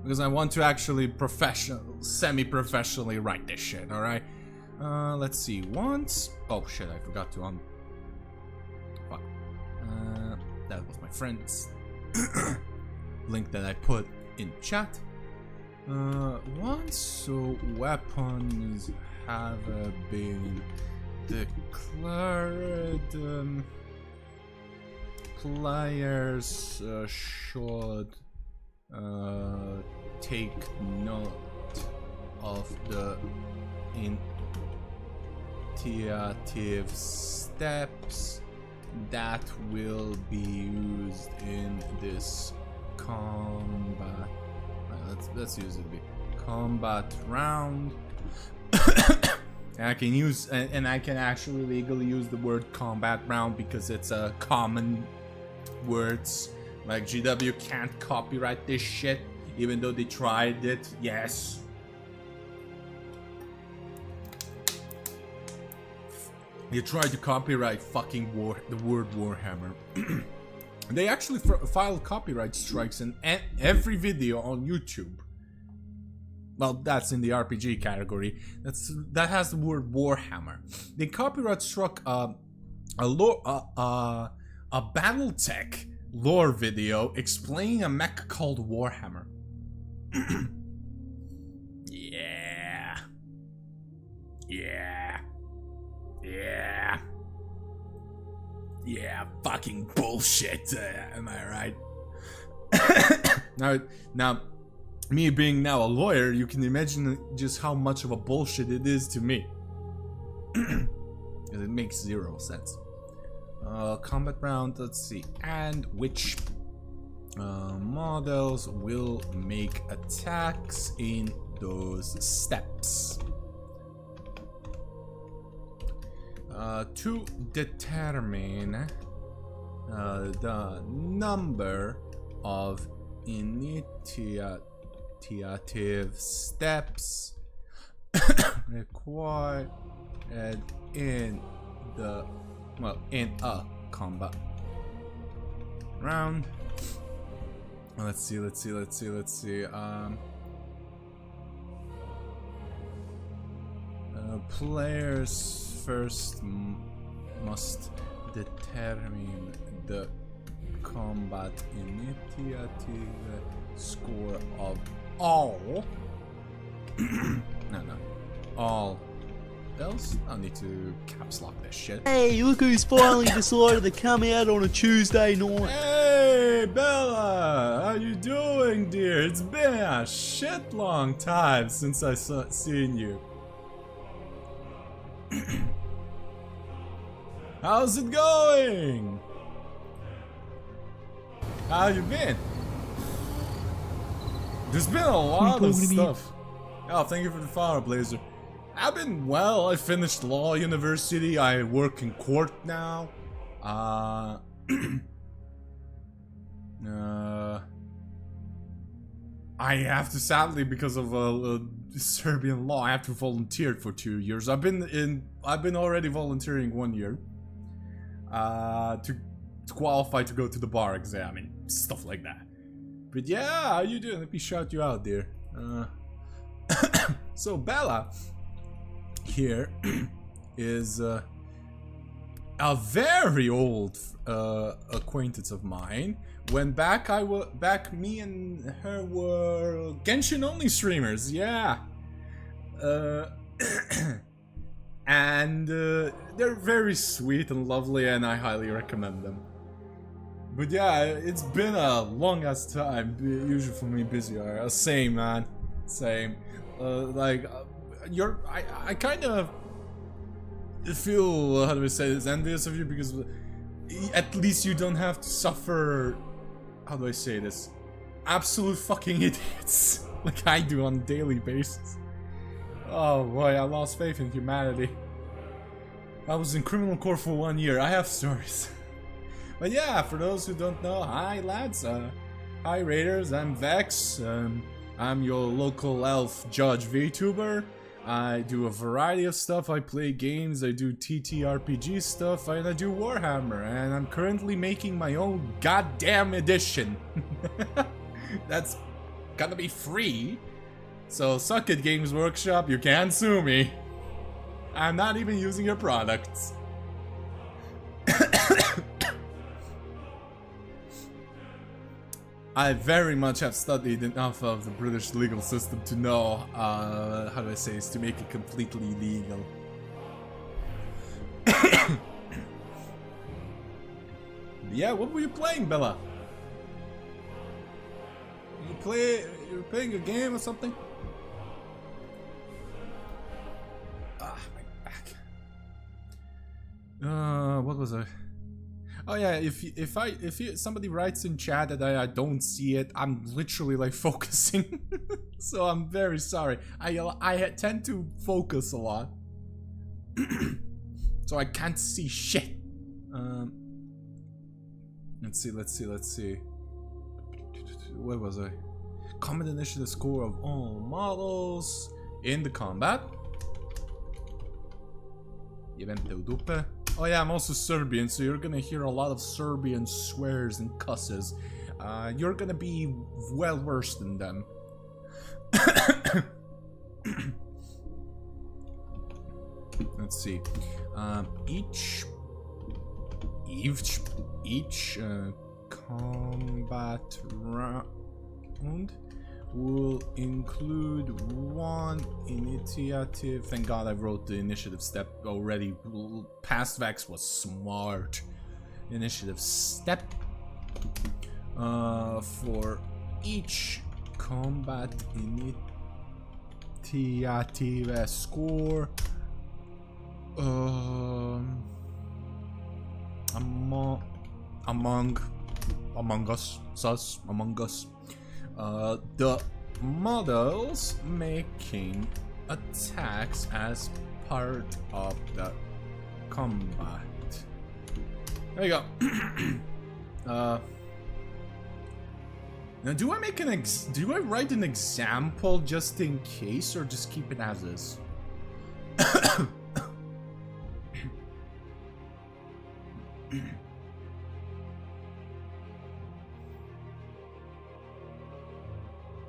Because I want to actually semi-professionally write this shit, alright? Let's see, once... Oh shit, I forgot to, fuck. That was my friend's link that I put in chat. Once so weapons have been declared, players should take note of the initiative steps that will be used in this combat. Let's use it a bit. Combat round. And I can use, and I can actually legally use the word combat round because it's a common words. Like GW can't copyright this shit, even though they tried it. Yes. They tried to copyright fucking the word Warhammer. They actually filed copyright strikes in every video on YouTube. Well, that's in the RPG category. That has the word Warhammer. They copyright struck a BattleTech lore video explaining a mech called Warhammer. Yeah. Yeah. Yeah. Yeah, fucking bullshit, am I right? Now, me being now a lawyer, you can imagine just how much of a bullshit it is to me. It makes zero sense. Combat round, let's see. And which models will make attacks in those steps? To determine the number of initiative steps required and in the, well, in a combat round. Let's see. Players first must determine the combat initiative score of all. No. All else. I need to caps lock this shit. Hey, look who's finally decided to come out on a Tuesday night. Hey, Bella! How you doing, dear? It's been a shit long time since I seen you. How's it going? How you been? There's been a lot of stuff. Oh, thank you for the follow, Blazer. I've been well. I finished law university. I work in court now. I have to, sadly, because of Serbian law, I have to volunteer for 2 years. I've been already volunteering 1 year. To qualify to go to the bar exam and stuff like that. But yeah, how you doing? Let me shout you out, dear. So Bella here is a very old acquaintance of mine. When me and her were Genshin only streamers, yeah. And they're very sweet and lovely, and I highly recommend them. But yeah, it's been a long ass time. Usually for me, busy. Same, man. Same. I kind of feel, how do I say this, envious of you, because at least you don't have to suffer, how do I say this, absolute fucking idiots like I do on a daily basis. Oh boy, I lost faith in humanity. I was in criminal court for 1 year. I have stories. But yeah, for those who don't know, hi lads, hi Raiders, I'm Vex. I'm your local elf judge Vtuber. I do a variety of stuff. I play games, I do TTRPG stuff, and I do Warhammer. And I'm currently making my own goddamn edition. That's gonna be free. So suck it, Games Workshop, you can't sue me. I'm not even using your products. I very much have studied enough of the British legal system to know, how do I say this, to make it completely legal. Yeah, what were you playing, Bella? You're playing a game or something? Ah, my back. What was I? Oh yeah, if somebody writes in chat that I don't see it, I'm literally like focusing. So I'm very sorry. I tend to focus a lot. So I can't see shit. Let's see. Where was I? Combat initiative score of all models in the combat. Oh yeah, I'm also Serbian, so you're gonna hear a lot of Serbian swears and cusses. You're gonna be well versed in them. Let's see. Each combat round will include one initiative. Thank God I wrote the initiative step already. Past Vex was smart. Initiative step for each combat initiative score among us. The models making attacks as part of the combat. There you go. Now, do I write an example just in case, or just keep it as is?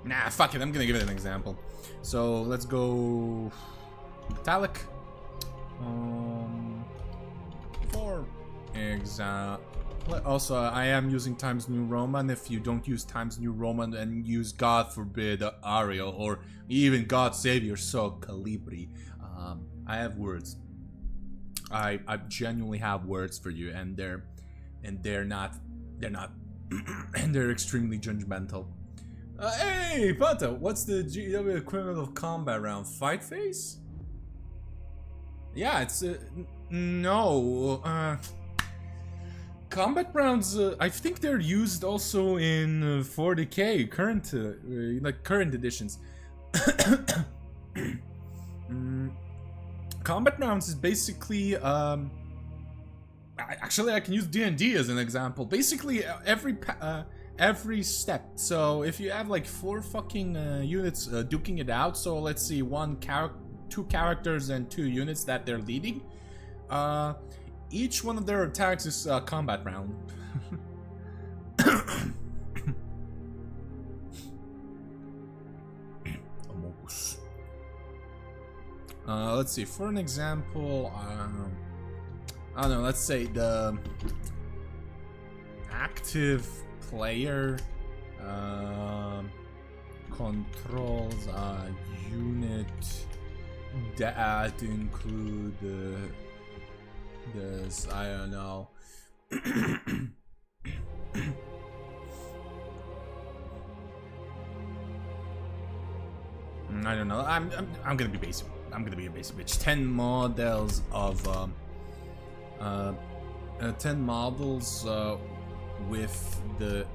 Nah, fuck it. I'm gonna give it an example. So let's go metallic. For example, also I am using Times New Roman. If you don't use Times New Roman and use God forbid Arial or even God Save Your Soul Calibri, I have words. I genuinely have words for you, and they're not and they're extremely judgmental. Hey, Pata, what's the GW equivalent of combat round? Fight phase? Yeah, it's no. Combat rounds. I think they're used also in 40k current, like current editions. Combat rounds is basically. Actually, I can use D&D as an example. Basically, every step. So if you have like 4 fucking units duking it out. So let's see, 2 characters and 2 units that they're leading. Each one of their attacks is a combat round. Let's see, for an example, I don't know, let's say the active player controls a unit that include this, I don't know. I don't know. I'm gonna be basic. I'm gonna be a basic bitch. 10 models of 10 models with the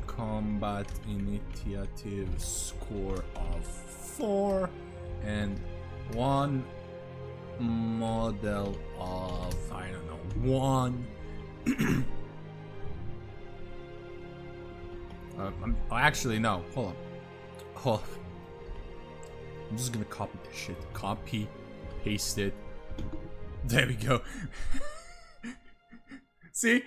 combat initiative score of 4 and 1 model of, I don't know, 1. Actually, no. Hold up. I'm just gonna copy this shit. Copy, paste it. There we go. See?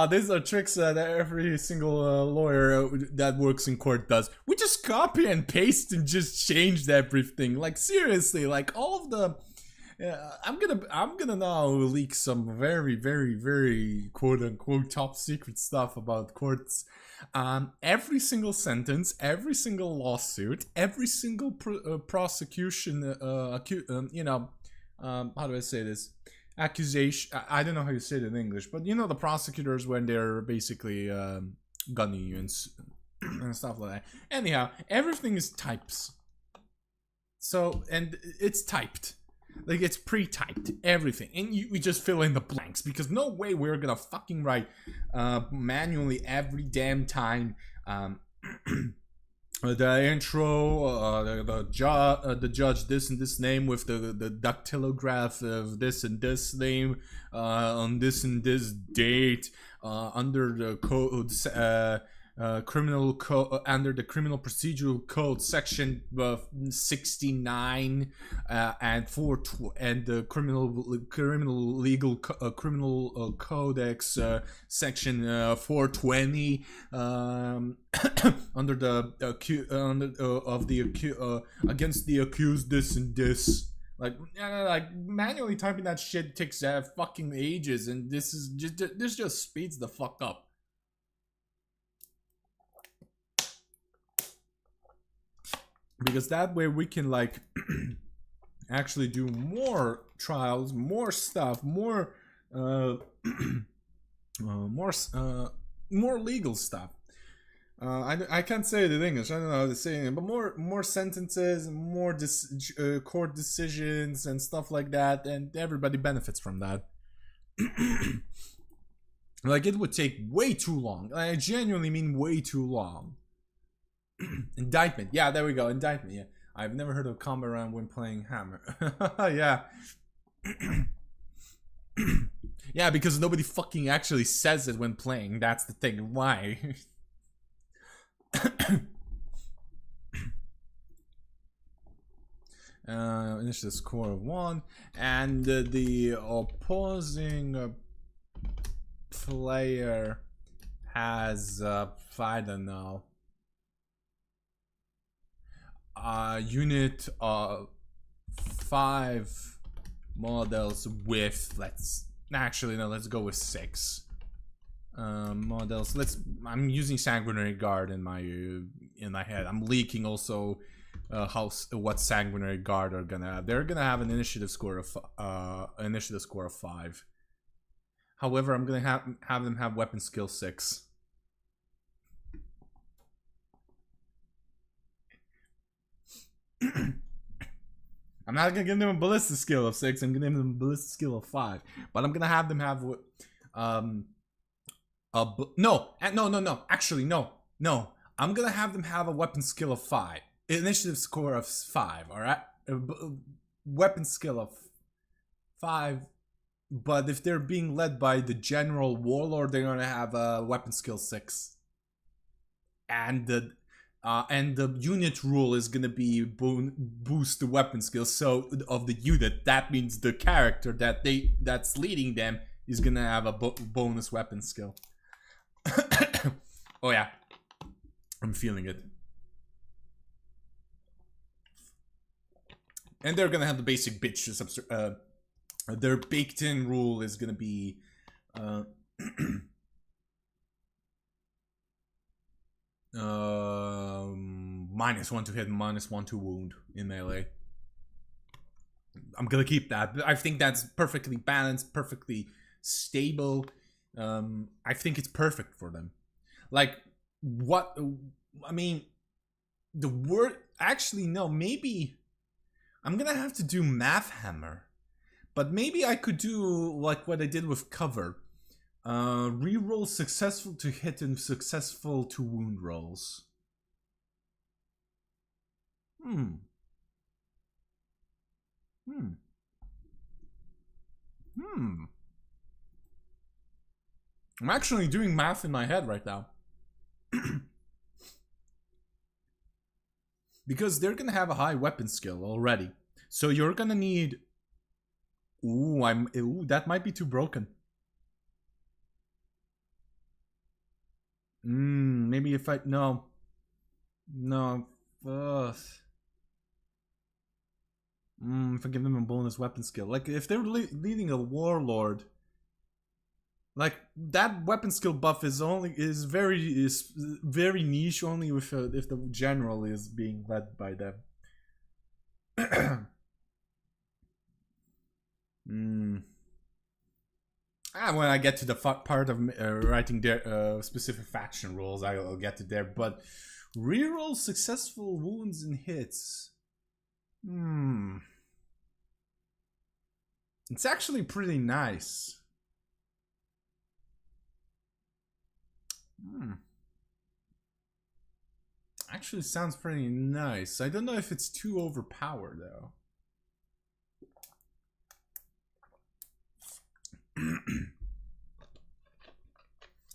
These are tricks that every single lawyer that works in court does. We just copy and paste and just changed everything. Like seriously, like all of the. I'm gonna now leak some very, very, very quote unquote top secret stuff about courts. Every single sentence, every single lawsuit, every single prosecution, you know, how do I say this? Accusation. I don't know how you say it in English, but you know the prosecutors when they're basically gunning you and stuff like that. Anyhow, everything is types. So, and it's typed. Like, it's pre-typed, everything. And we just fill in the blanks, because no way we're gonna fucking write manually every damn time. The intro, the judge this and this name with the dactylograph of this and this name on this and this date under the code. Criminal code under the criminal procedural code section 69 and the criminal legal criminal codex section 420 under the against the accused this and this. Like manually typing that shit takes fucking ages, and this just speeds the fuck up. Because that way we can like actually do more trials, more stuff, more more legal stuff. I can't say it in English. I don't know how to say it, but more sentences, more court decisions and stuff like that, and everybody benefits from that. Like, it would take way too long. I genuinely mean way too long. Indictment. Yeah, there we go. Indictment. Yeah. I've never heard of combat round when playing Hammer. Yeah. Yeah, because nobody fucking actually says it when playing. That's the thing. Why? Initiative score of 1, and the opposing player has I don't know, unit of 5 models with, let's go with 6 models. I'm using Sanguinary Guard in my head. I'm leaking also what Sanguinary Guard are gonna have. They're gonna have an initiative score of 5. However, I'm gonna have them have weapon skill 6. I'm not gonna give them a ballistic skill of 6. I'm gonna give them a ballistic skill of 5. But I'm gonna have them have no. Actually, no. I'm gonna have them have a weapon skill of 5. Initiative score of 5. All right, weapon skill of 5. But if they're being led by the general warlord, they're gonna have a weapon skill 6. And the unit rule is gonna be boost the weapon skill. So of the unit, that means the character that's leading them is gonna have a bonus weapon skill. Oh yeah, I'm feeling it. And they're gonna have the basic bitch. Their baked in rule is gonna be -1 to hit, -1 to wound in melee. I'm gonna keep that. I think that's perfectly balanced, perfectly stable. I think it's perfect for them. Like, what? I mean, the word. Actually, no. Maybe I'm gonna have to do Math Hammer, but maybe I could do like what I did with Cover. Reroll successful to hit and successful to wound rolls. I'm actually doing math in my head right now. Because they're gonna have a high weapon skill already. So you're gonna need... Ooh, that might be too broken. Maybe if I... No. If I give them a bonus weapon skill. Like, if they're leading a warlord... Like, that weapon skill buff is very niche, only if the general is being led by them. When I get to the part of writing their specific faction rules, I'll get to there. But reroll successful wounds and hits. It's actually pretty nice. Actually sounds pretty nice. I don't know if it's too overpowered though.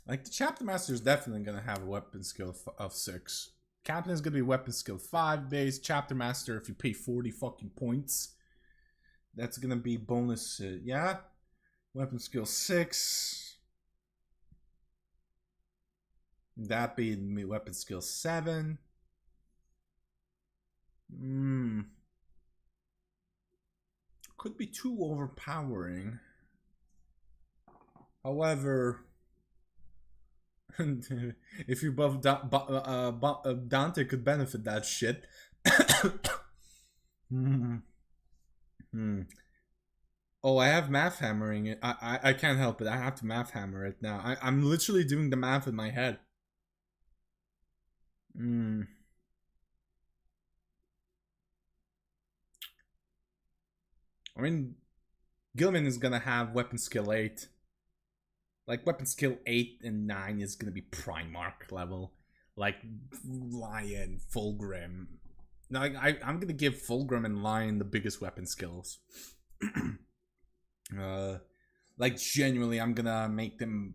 Like, the chapter master is definitely gonna have a weapon skill of 6. Captain is gonna be weapon skill 5 base. Chapter master, if you pay 40 fucking points, that's gonna be bonus. Yeah, weapon skill 6. That be weapon skill 7. Could be too overpowering. However, if you buff Dante could benefit that shit. Oh, I have math hammering it. I can't help it. I have to math hammer it now. I'm literally doing the math in my head. I mean, Gilman is gonna have weapon skill 8. Like, weapon skill 8 and 9 is gonna be Primarch level. Like, Lion, Fulgrim. No, I'm gonna give Fulgrim and Lion the biggest weapon skills. Like, genuinely, I'm gonna make them...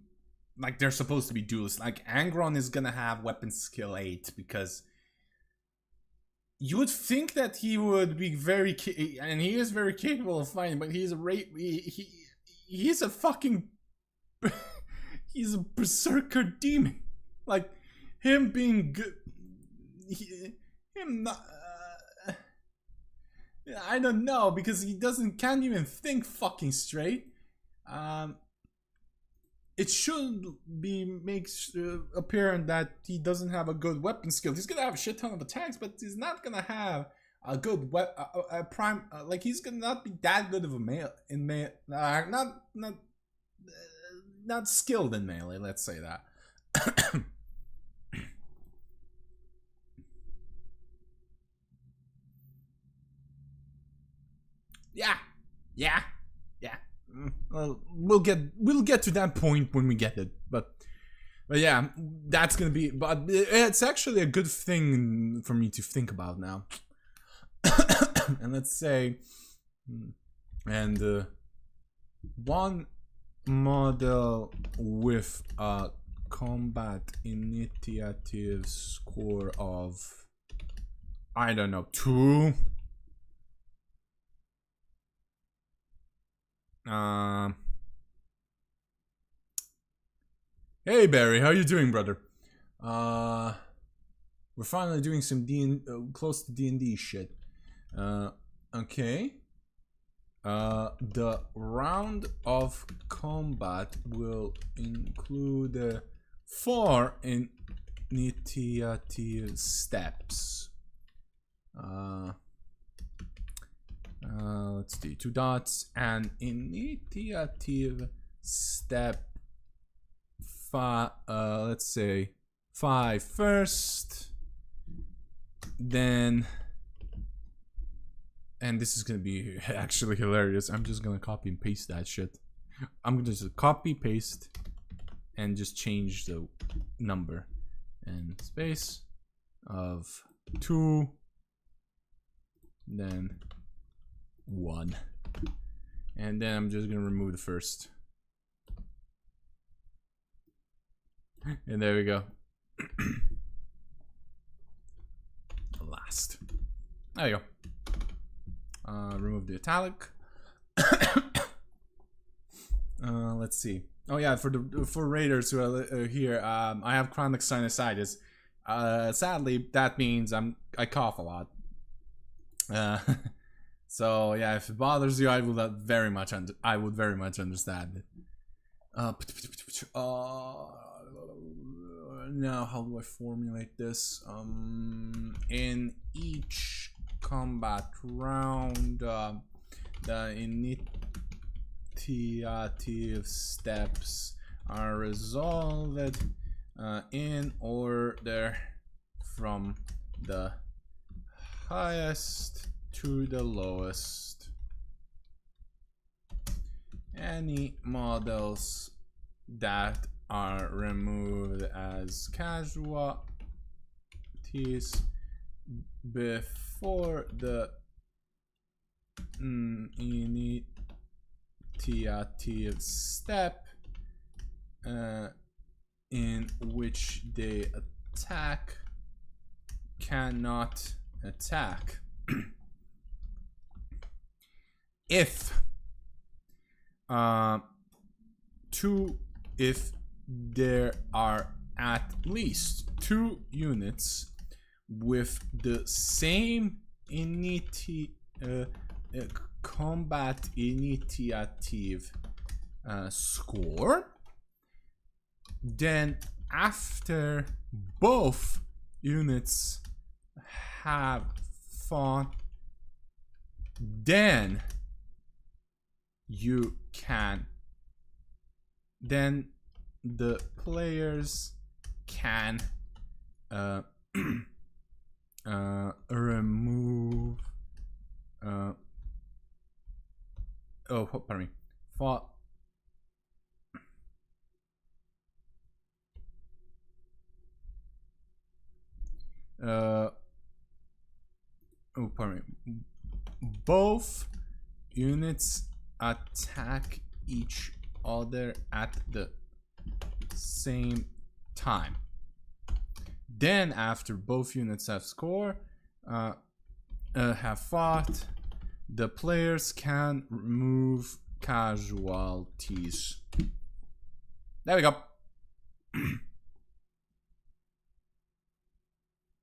Like, they're supposed to be duelists. Like, Angron is gonna have weapon skill 8 because you would think that he would be very, and he is very capable of fighting, but he's he's a fucking, he's a berserker demon. Like, him being good, him not, I don't know, because he can't even think fucking straight. It should be makes apparent that he doesn't have a good weapon skill. He's gonna have a shit ton of attacks, but he's not gonna have a good prime. Like, he's gonna not be that good of a not skilled in melee. Let's say that. Yeah. Well, we'll get to that point when we get it, but yeah, that's gonna be. But it's actually a good thing for me to think about now. And let's say, and one model with a combat initiative score of, I don't know, 2. Hey Barry, how you doing, brother? We're finally doing some close to D&D shit. Okay. The round of combat will include 4 initiative steps. Let's see, 2 dots and initiative step 5. Let's say 5 first, then, and this is gonna be actually hilarious. I'm just gonna copy and paste that shit. I'm gonna just copy paste and just change the number and space of 2, then 1, and then I'm just gonna remove the first, and there we go. Last, there you go. Remove the italic. Let's see. Oh yeah, for raiders who are here, I have chronic sinusitis. Sadly, that means I cough a lot. So yeah, if it bothers you, I would very much understand it. Now how do I formulate this? In each combat round, the initiative steps are resolved in order from the highest to the lowest. Any models that are removed as casualties before the initiative step in which they attack cannot attack. If there are at least 2 units with the same combat initiative score, then after both units have fought, then the players can remove pardon me, fought pardon me, both units attack each other at the same time. Then after both units have score, have fought, the players can remove casualties. There we go.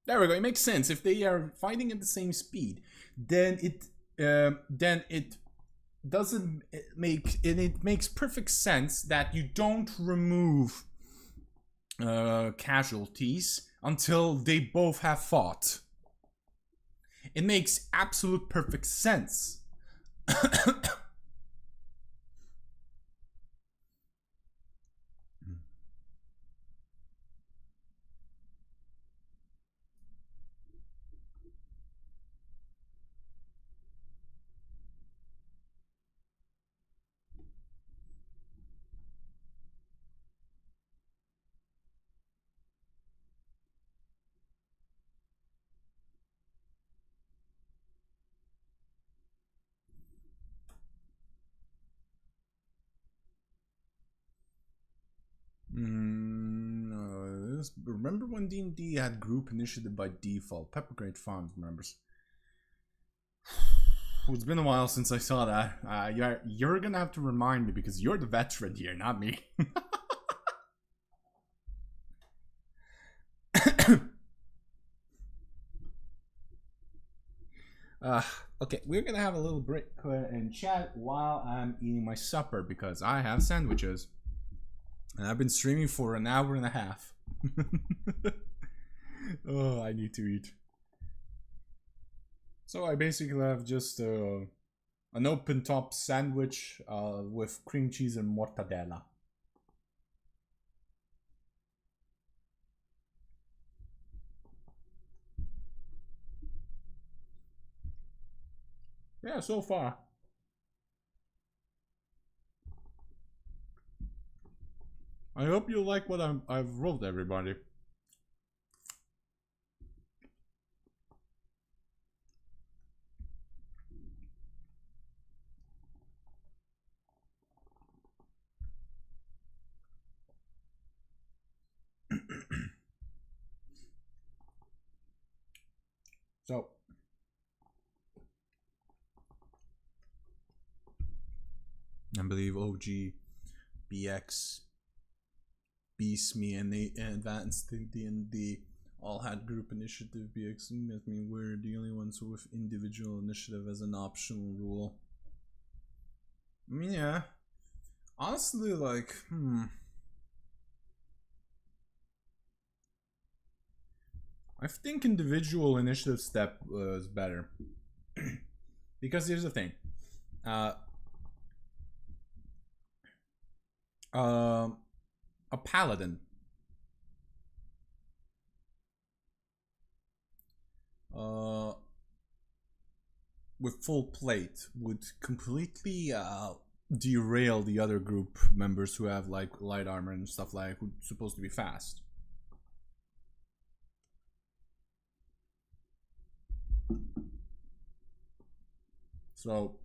There we go. It makes sense. If they are fighting at the same speed, then it doesn't make, and it makes perfect sense that you don't remove casualties until they both have fought. It makes absolute perfect sense. Remember when D&D had group initiative by default? Pepper Great Farms remembers. It's been a while since I saw that. You're gonna have to remind me because you're the veteran here, not me. Okay, we're gonna have a little break and chat while I'm eating my supper because I have sandwiches. And I've been streaming for an hour and a half. Oh, I need to eat. So I basically have just an open top sandwich with cream cheese and mortadella. Yeah, so far. I hope you like what I've wrote, everybody. So, I believe OG, BX, Beast Me, and the Advanced D&D all had group initiative. BX met me, we're the only ones with individual initiative as an optional rule. I mean, yeah. Honestly, like, I think individual initiative step was better. Because here's the thing. A paladin with full plate would completely derail the other group members who have like light armor and stuff, like who's supposed to be fast. So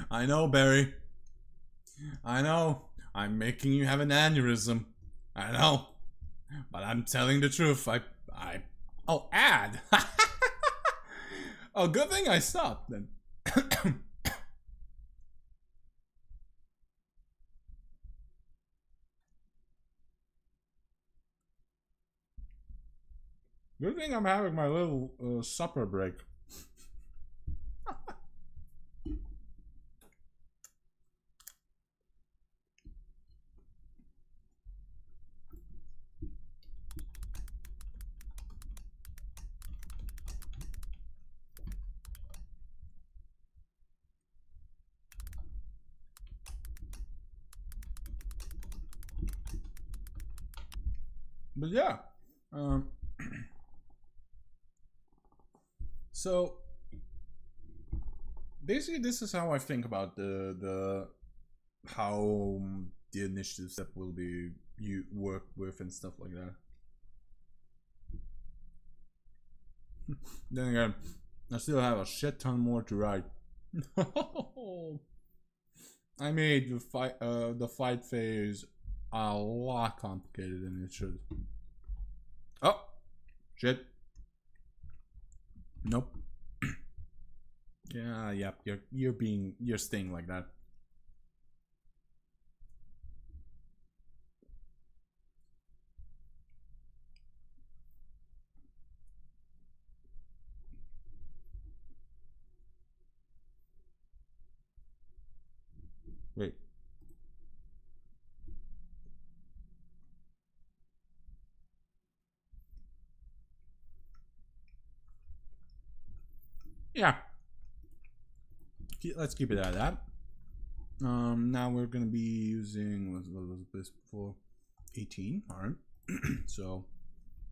I know, Barry. I know. I'm making you have an aneurysm. I know. But I'm telling the truth. Oh, ad. Oh, good thing I stopped then. Good thing I'm having my little supper break. But yeah, so basically this is how I think about the how the initiative step will be you work with and stuff like that. Then again, I still have a shit ton more to write. I made the fight phase a lot complicated than it should. Oh, shit. Nope. Yeah, yep. You're staying like that. Wait. Yeah. Let's keep it at that. Now we're gonna be using what was this before? 18. All right. So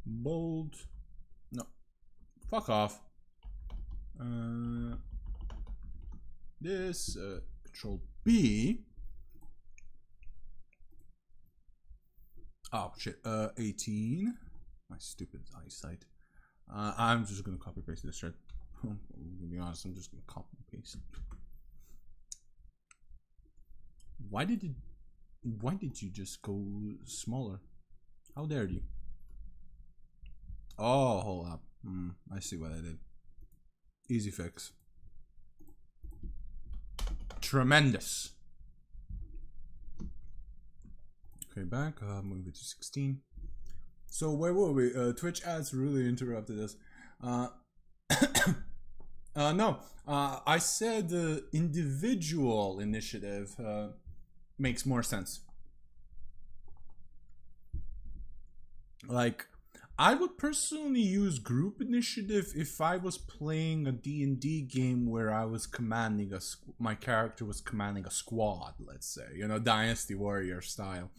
bold. No. Fuck off. This Control B. Oh shit. 18. My stupid eyesight. I'm just gonna copy paste this shit. To be honest, I'm just gonna copy and paste. Why did you just go smaller? How dare you? Oh, hold up. I see what I did. Easy fix. Tremendous. Okay, back. Move it to 16. So where were we? Twitch ads really interrupted us. No. I said individual initiative makes more sense. Like, I would personally use group initiative if I was playing a D&D game where I was commanding my character was commanding a squad, let's say, you know, Dynasty Warrior style.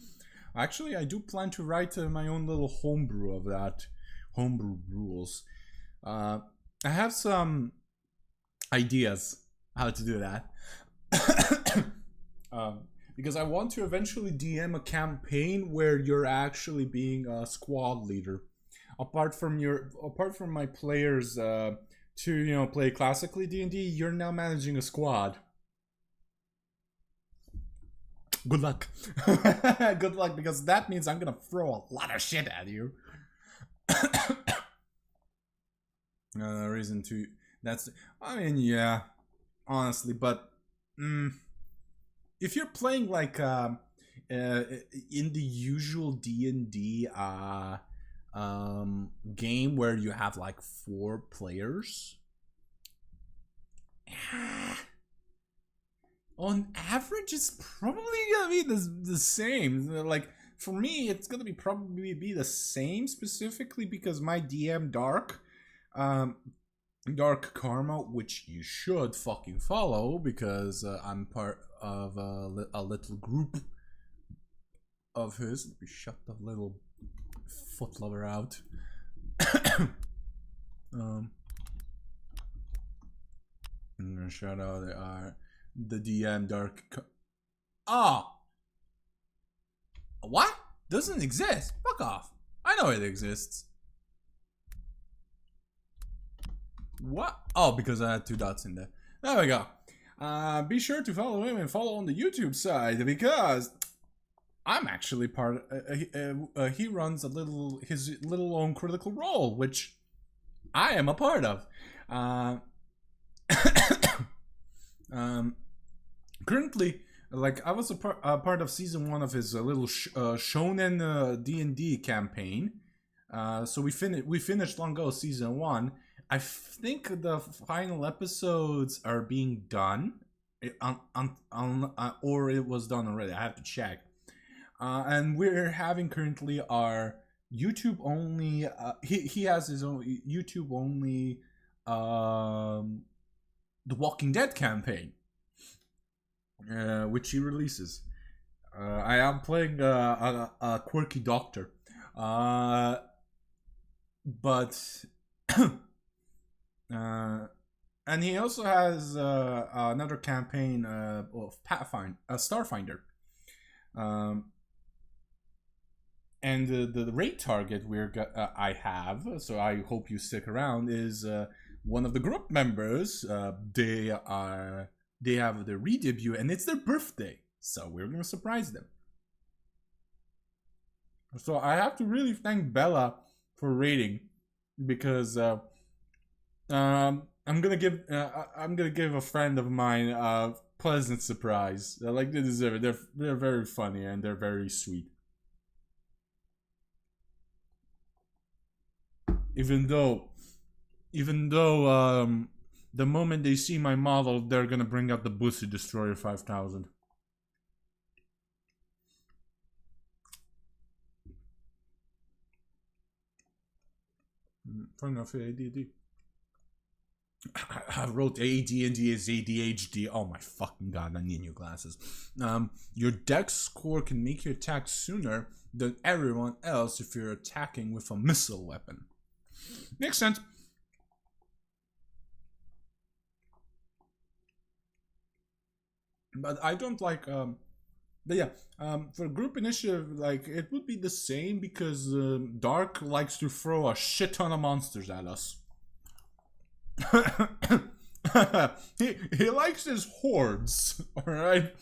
Actually, I do plan to write my own little homebrew of that, homebrew rules. I have some ideas how to do that. Because I want to eventually DM a campaign where you're actually being a squad leader. Apart from my players to, you know, play classically D&D, you're now managing a squad. Good luck. Good luck, because that means I'm gonna throw a lot of shit at you. Reason to... That's... I mean, yeah. Honestly, but... if you're playing, like, in the usual D&D, game where you have, like, 4 players... on average, it's probably gonna be the same. Like, for me, it's gonna be probably be the same, specifically because my DM Dark Karma, which you should fucking follow, because I'm part of a little group of his. Let me shut the little foot lover out. I'm gonna shout out the DM Dark. Oh! What? Doesn't exist? Fuck off. I know it exists. What? Oh, because I had 2 dots in there. There we go. Be sure to follow him and follow on the YouTube side, because I'm actually part of, he runs his little own Critical Role, which I am a part of. Currently, like, I was a part of season 1 of his little shonen D&D campaign. So we finished long ago season 1. I think the final episodes are being done, or it was done already. I have to check. And we're having currently our YouTube only. He has his own YouTube only. The Walking Dead campaign, which he releases. I am playing a quirky doctor, but and he also has another campaign of Starfinder, and the raid target I have. So I hope you stick around. Is one of the group members. They are they have their re-debut, and it's their birthday, so we're gonna surprise them. So I have to really thank Bella for rating, because I'm gonna give a friend of mine a pleasant surprise. Like, they deserve it. They're very funny and they're very sweet. Even though the moment they see my model, they're gonna bring out the Bussy Destroyer 5000. Funny enough, ADD. I wrote AD&D as ADHD. Oh my fucking god, I need new glasses. Your dex score can make you attack sooner than everyone else if you're attacking with a missile weapon. Makes sense. But I don't like, but yeah, for group initiative, like, it would be the same, because Dark likes to throw a shit ton of monsters at us. he likes his hordes, alright?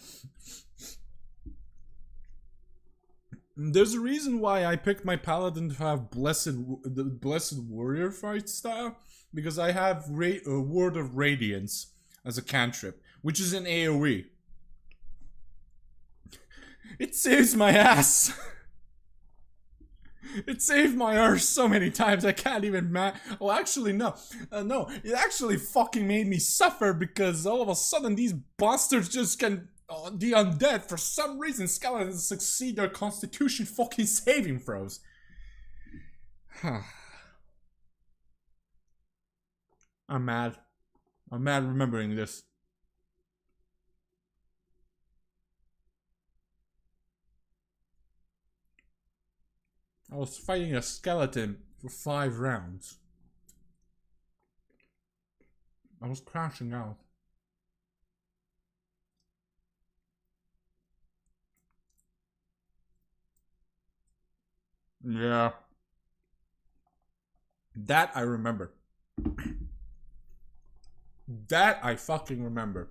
There's a reason why I picked my paladin to have the blessed warrior fight style, because I have Word of Radiance as a cantrip, which is an AoE. It saves my ass. It saved my arse so many times I can't even well, actually, no. No, it actually fucking made me suffer, because all of a sudden these bastards just can... the undead, for some reason, skeletons succeed their constitution fucking saving throws. I'm mad. I'm mad remembering this. I was fighting a skeleton for 5 rounds. I was crashing out. Yeah. That I remember. That I fucking remember.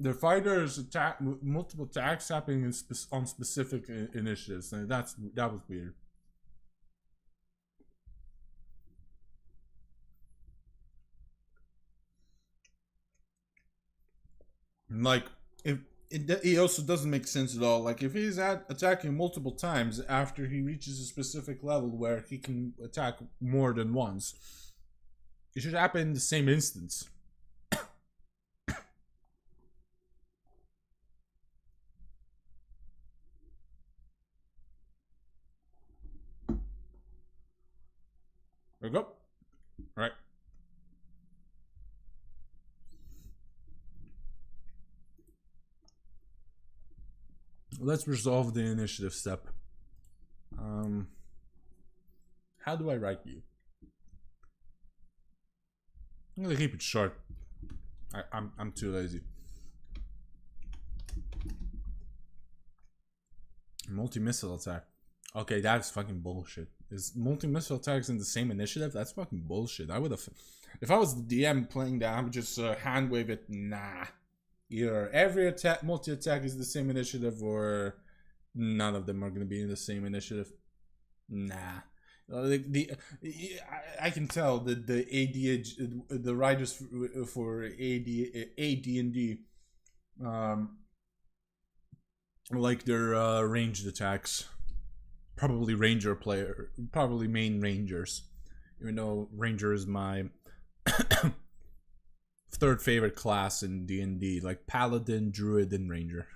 The fighters attack multiple attacks happening on specific initiatives, and that was weird. Like, if it also doesn't make sense at all. Like, if he's attacking multiple times after he reaches a specific level where he can attack more than once, it should happen in the same instance. There we go. Alright. Let's resolve the initiative step. How do I write you? I'm gonna keep it short. I'm too lazy. Multi-missile attack. Okay, that's fucking bullshit. Is multi-missile attacks in the same initiative? That's fucking bullshit. I would have... If I was the DM playing that, I would just hand wave it. Nah. Either every multi-attack is the same initiative, or none of them are going to be in the same initiative. Nah. I can tell that the writers for AD&D like their ranged attacks. Probably probably main rangers. Even though ranger is my third favorite class in D&D, like paladin, druid, and ranger.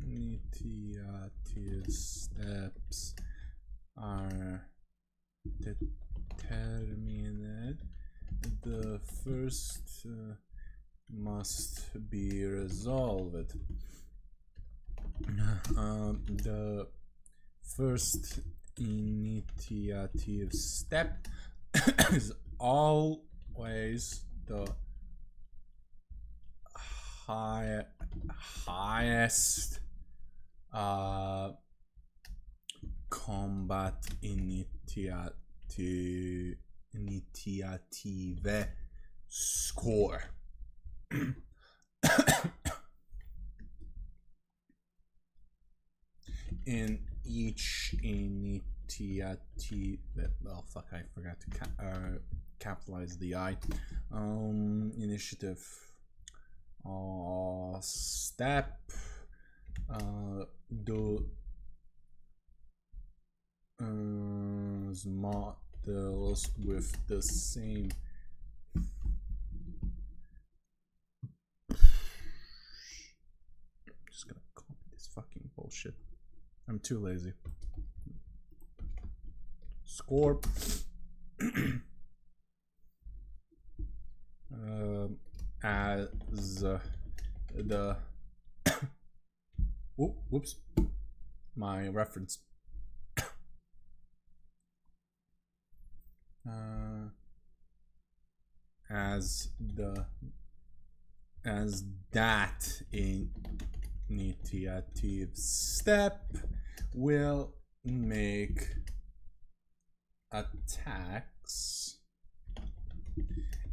Initiative steps are determined. The first must be resolved. The first initiative step is always the highest combat initiative score. In each initiative, oh fuck, I forgot to capitalize the I. Initiative step, the models with the same just gonna copy this fucking bullshit. I'm too lazy. Score as the whoops, my reference. As that initiative step will make attacks,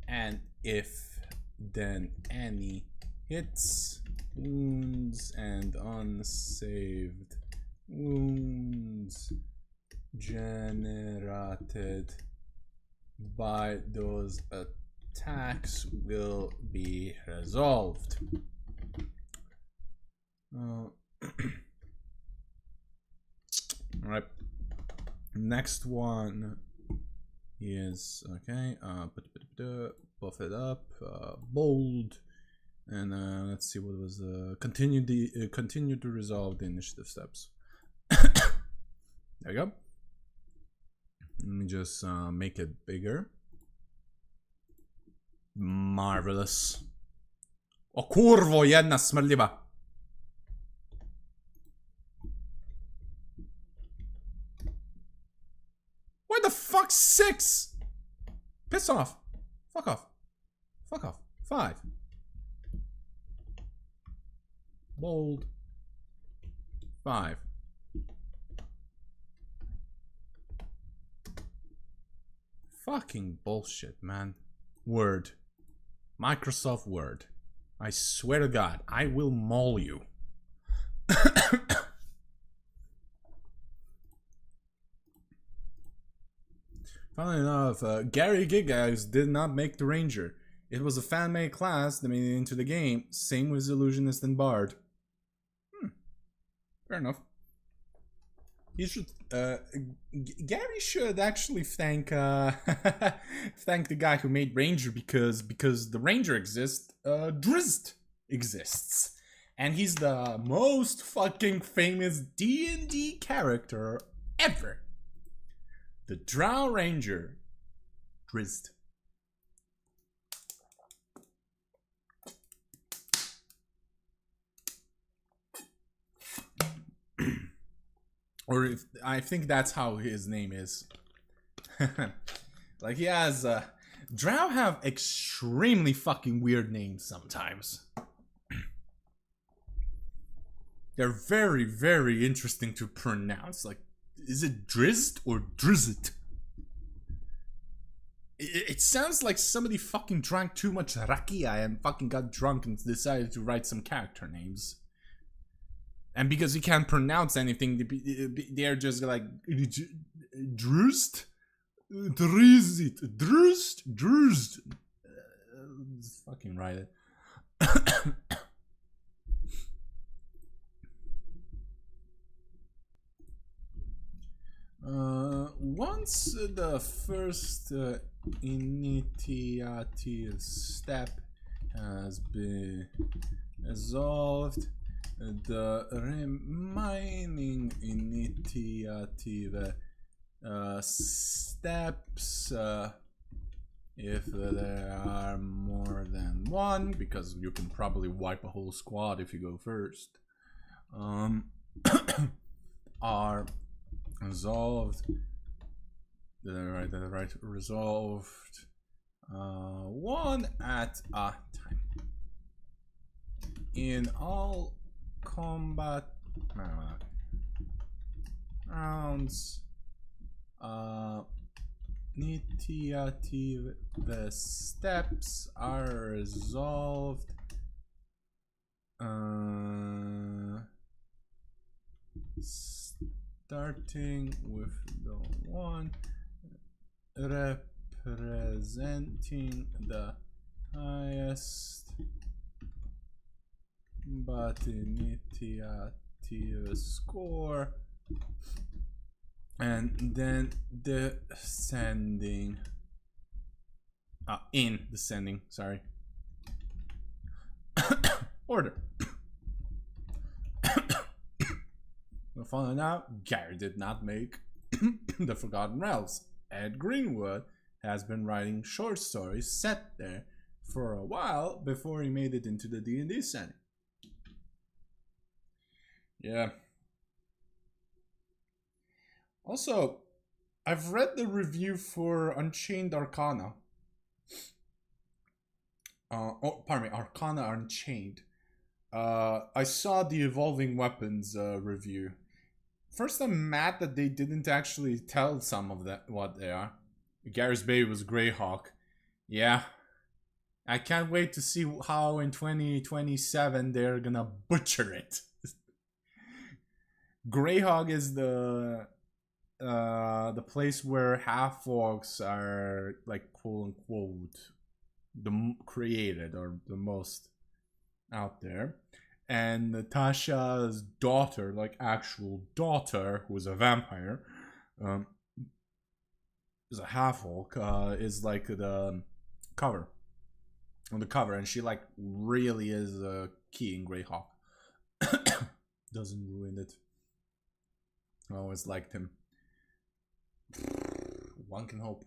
and if then any hits, wounds, and unsaved wounds generated by those attacks will be resolved. Alright, next one is okay. Buff it up, bold, and let's see what was continue to resolve the initiative steps. There you go. Let me just make it bigger. Marvelous. O kurwo jedna smrdliwa. Why the fuck 6? Piss off. Fuck off. Fuck off. 5. Bold. 5. Fucking bullshit, man. Word. Microsoft Word. I swear to God, I will maul you. Funnily enough, Gary Gigags did not make the Ranger. It was a fan-made class that made it into the game. Same with Illusionist and Bard. Fair enough. He should, Gary should actually thank, thank the guy who made Ranger because the Ranger exists, Drizzt exists. And he's the most fucking famous D&D character ever. The Drow Ranger, Drizzt. Or if, I think that's how his name is. Like he has, Drow have extremely fucking weird names sometimes. They're very, very interesting to pronounce. Like, is it Drizzt or Drizzit? It sounds like somebody fucking drank too much rakia and fucking got drunk and decided to write some character names. And because you can't pronounce anything, they're just like Drust, Drizzt, Drust, Drust. Fucking write it. Once the first initiative step has been resolved, the remaining initiative steps, if there are more than one, because you can probably wipe a whole squad if you go first, are resolved. Right, resolved. One at a time. In all combat. rounds. Initiative steps are resolved. Starting with the one representing the highest but initiative score, and then descending in descending, sorry, order. We're finding out Gary did not make the Forgotten Realms. Ed Greenwood has been writing short stories set there for a while before he made it into the D&D setting. Yeah. Also, I've read the review for Unchained Arcana. Arcana Unchained. I saw the Evolving Weapons review. First, I'm mad that they didn't actually tell some of that what they are. Garrus Bay was Greyhawk. Yeah. I can't wait to see how in 2027 they're gonna butcher it. Greyhawk is the place where half-orcs are, like, quote-unquote, the created or the most out there. And Natasha's daughter, like actual daughter, who is a vampire, is a half-orc, is like the cover. On the cover, and she like really is a key in Greyhawk. Doesn't ruin it. I always liked him. One can hope.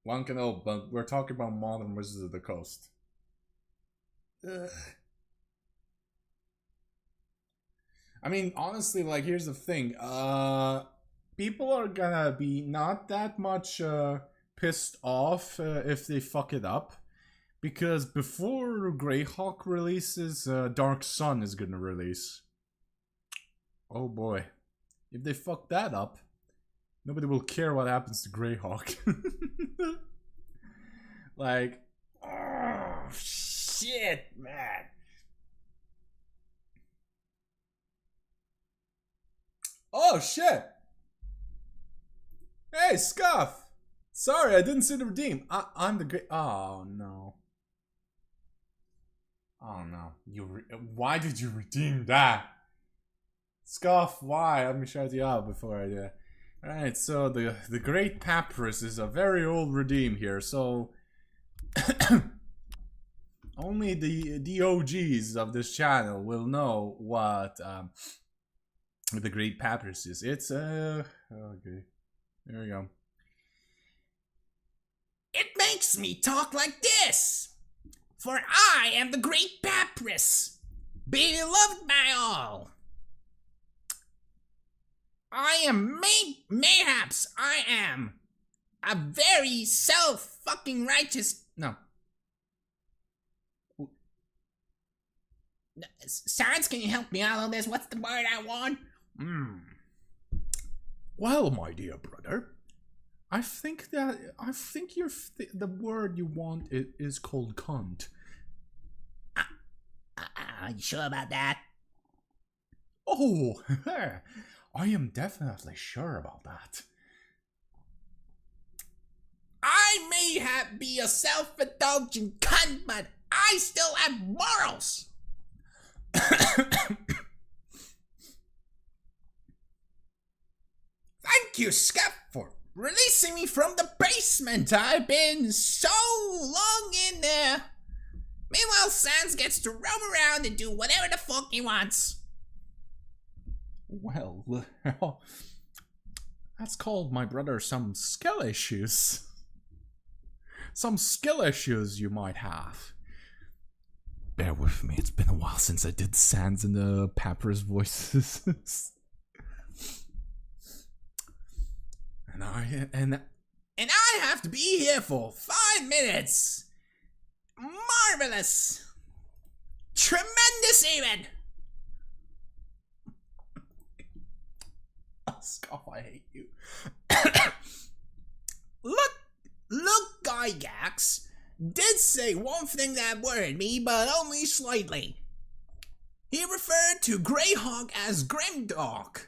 One can hope, but we're talking about modern Wizards of the Coast. I mean, honestly, like, here's the thing. People are gonna be not that much pissed off if they fuck it up. Because before Greyhawk releases, Dark Sun is gonna release. Oh boy. If they fuck that up, nobody will care what happens to Greyhawk. Like, oh shit, man. Oh shit. Hey, Scuff. Sorry, I didn't see the redeem. I'm the great. Oh no. Oh no. Why did you redeem that? Scuff, why? Let me shout you out before I do. Alright, so the Great Papyrus is a very old redeem here, so only the OGs of this channel will know what the Great Papyrus is. It's okay. There we go. It makes me talk like this, for I am the Great Papyrus, beloved by all. I am mayhaps I am a very self-fucking righteous. No. Sans, can you help me out on this? What's the word I want? Well, my dear brother, I think the word you want is called cunt. Are you sure about that? Oh, I am definitely sure about that. I may be a self-indulgent cunt, but I still have morals. Thank you, Scuff, for releasing me from the basement. I've been so long in there. Meanwhile, Sans gets to roam around and do whatever the fuck he wants. Well, that's called, my brother, some skill issues. Some skill issues you might have. Bear with me, it's been a while since I did Sans and the Papyrus voices. And I have to be here for 5 minutes. Marvelous. Tremendous even. Scuff, I hate you. Look, Gygax did say one thing that worried me, but only slightly. He referred to Greyhawk as Grimdark.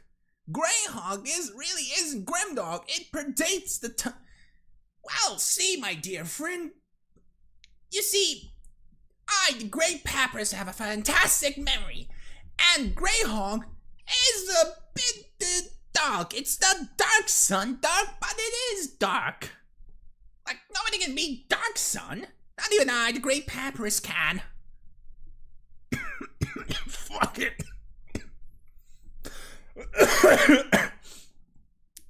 Greyhawk really isn't Grimdark. It predates the time. Well, see, my dear friend. You see, I, the Great Papyrus, have a fantastic memory. And Greyhawk is a bit dark. It's the Dark Sun dark, but it is dark. Like, nobody can beat Dark Sun. Not even I, the Great Papyrus, can. Fuck it.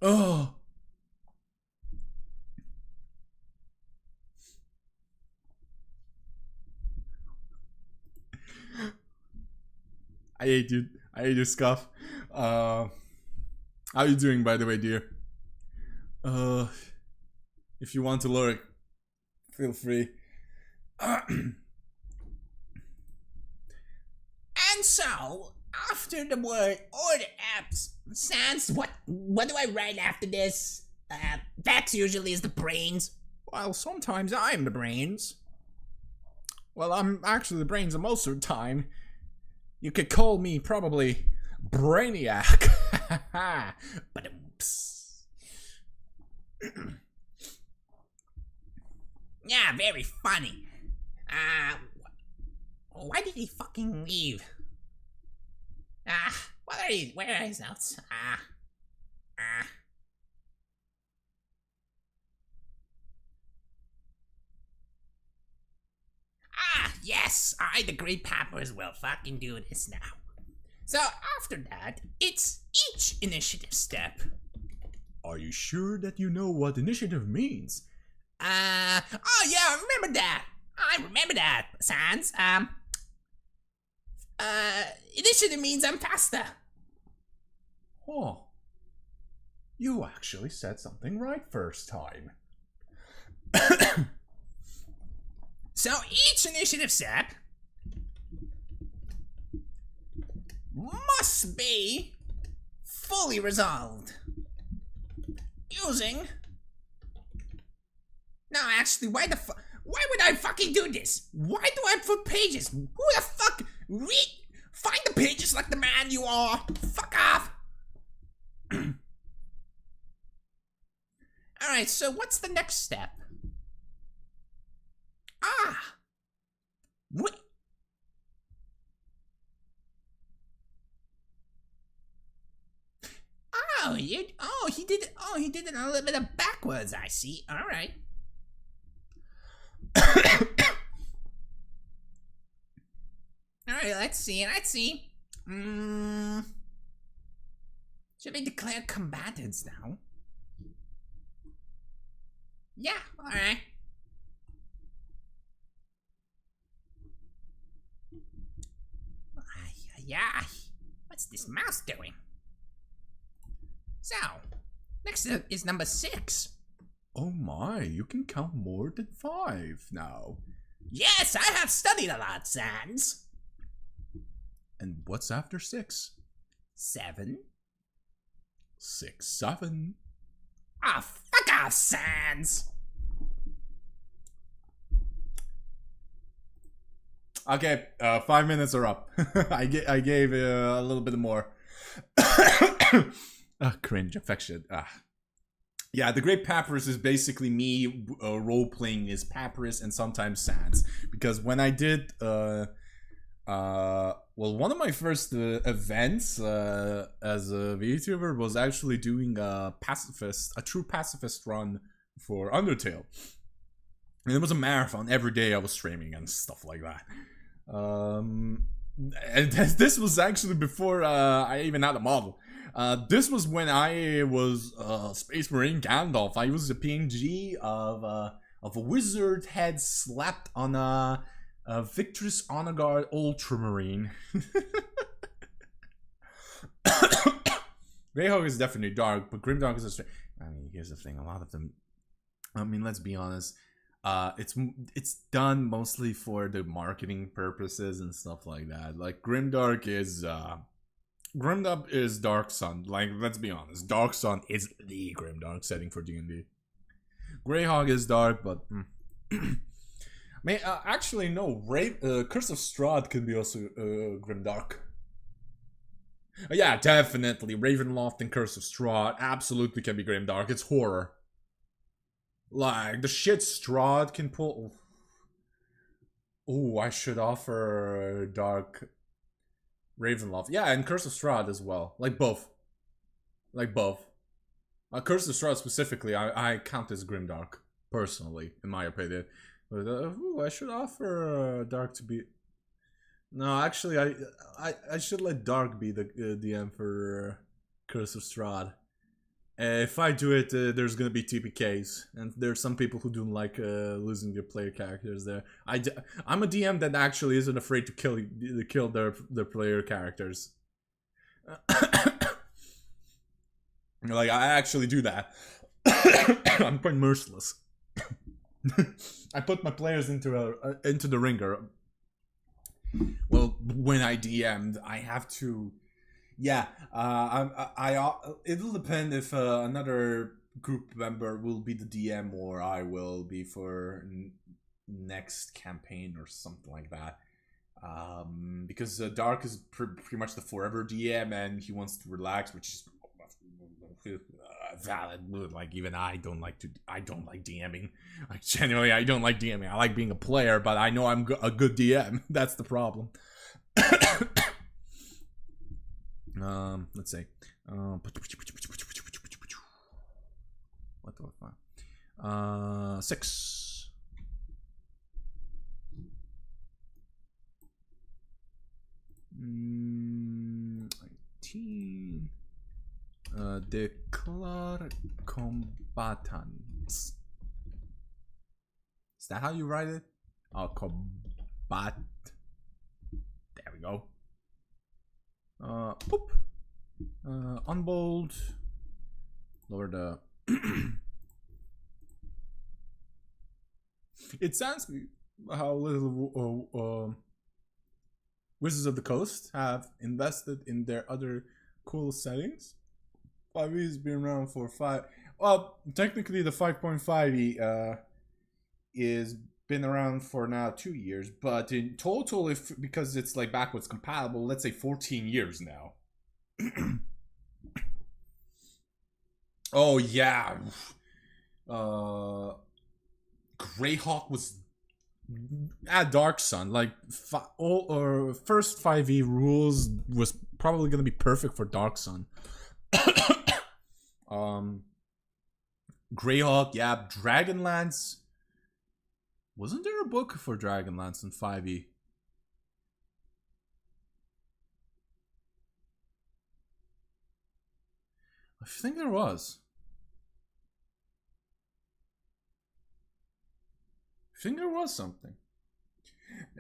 Oh. I hate you. I hate you, Scuff. How you doing, by the way, dear? If you want to lurk, feel free. And so, after the word order apps, Sans, what do I write after this? Vex usually is the brains. Well, sometimes I'm the brains. Well, I'm actually the brains of most of the time. You could call me probably Brainiac. But oops. Yeah, very funny. Why did he fucking leave? Where are his notes? Yes, I, the Great Papyrus, will fucking do this now. So after that, it's each initiative step. Are you sure that you know what initiative means? Oh yeah, I remember that. Sans. Initiative means I'm faster. Oh. You actually said something right first time. So each initiative step must be fully resolved using. No, actually, why would I fucking do this? Why do I put pages? Who the fuck find the pages like the man you are? Fuck off. Alright, so what's the next step? What? He did it a little bit of backwards, I see. Alright. Alright, let's see. Should we declare combatants now? Yeah, alright. Yeah, what's this mouse doing? So, next is number 6. Oh my, you can count more than 5 now. Yes, I have studied a lot, Sans. And what's after 6? 7. 6, 7. Fuck off, Sans. Okay, 5 minutes are up. I gave a little bit more. Cringe, affection. Yeah, the Great Papyrus is basically me role-playing as Papyrus and sometimes Sans. Because when I did, well, one of my first events as a Vtuber was actually doing a true pacifist run for Undertale. And it was a marathon. Every day I was streaming and stuff like that. And this was actually before I even had a model. This was when I was Space Marine Gandalf. I was a PNG of a wizard head slapped on a Victress Honor Guard Ultramarine. Greyhawk is definitely dark, but Grimdark is a straight. I mean, here's the thing: a lot of them. I mean, let's be honest. It's done mostly for the marketing purposes and stuff like that. Like Grimdark is Grimdark is Dark Sun. Like, let's be honest. Dark Sun is the Grimdark setting for D&D. Greyhawk is dark, but... actually, no. Curse of Strahd can be also Grimdark. Yeah, definitely. Ravenloft and Curse of Strahd absolutely can be grimdark. It's horror. Like, the shit Strahd can pull... Ooh, I should offer Dark Ravenloft. Yeah, and Curse of Strahd as well. Like, both. Like, both. Curse of Strahd specifically, I count as grimdark. Personally, in my opinion. But, ooh, I should offer Dark to be... No, actually, I should let Dark be the DM for Curse of Strahd. If I do it, there's gonna be TPKs, and there's some people who don't like losing their player characters there. I'm a DM that actually isn't afraid to kill their player characters. Like, I actually do that. I'm quite merciless. I put my players into the ringer. Well, when I DM'd, I have to... Yeah, it'll depend if another group member will be the DM or I will be for next campaign or something like that. Because Dark is pretty much the forever DM and he wants to relax, which is valid. Like, even I don't like DMing. Like, genuinely, I don't like DMing. I like being a player, but I know I'm a good DM. That's the problem. Let's see. What the fuck? 6. Mm, 19. Declare combatants. Is that how you write it? Oh, combat. There we go. Boop. Unbold. Lower the... It sounds how little Wizards of the Coast have invested in their other cool settings. 5e has been around for 5... Well, technically the 5.5e is been around for now 2 years, but in total, because it's like backwards compatible, let's say 14 years now. Oh yeah, Greyhawk was at Dark Sun. Like first 5e rules was probably gonna be perfect for Dark Sun. Greyhawk, yeah, Dragonlance. Wasn't there a book for Dragonlance in 5e? I think there was. I think there was something.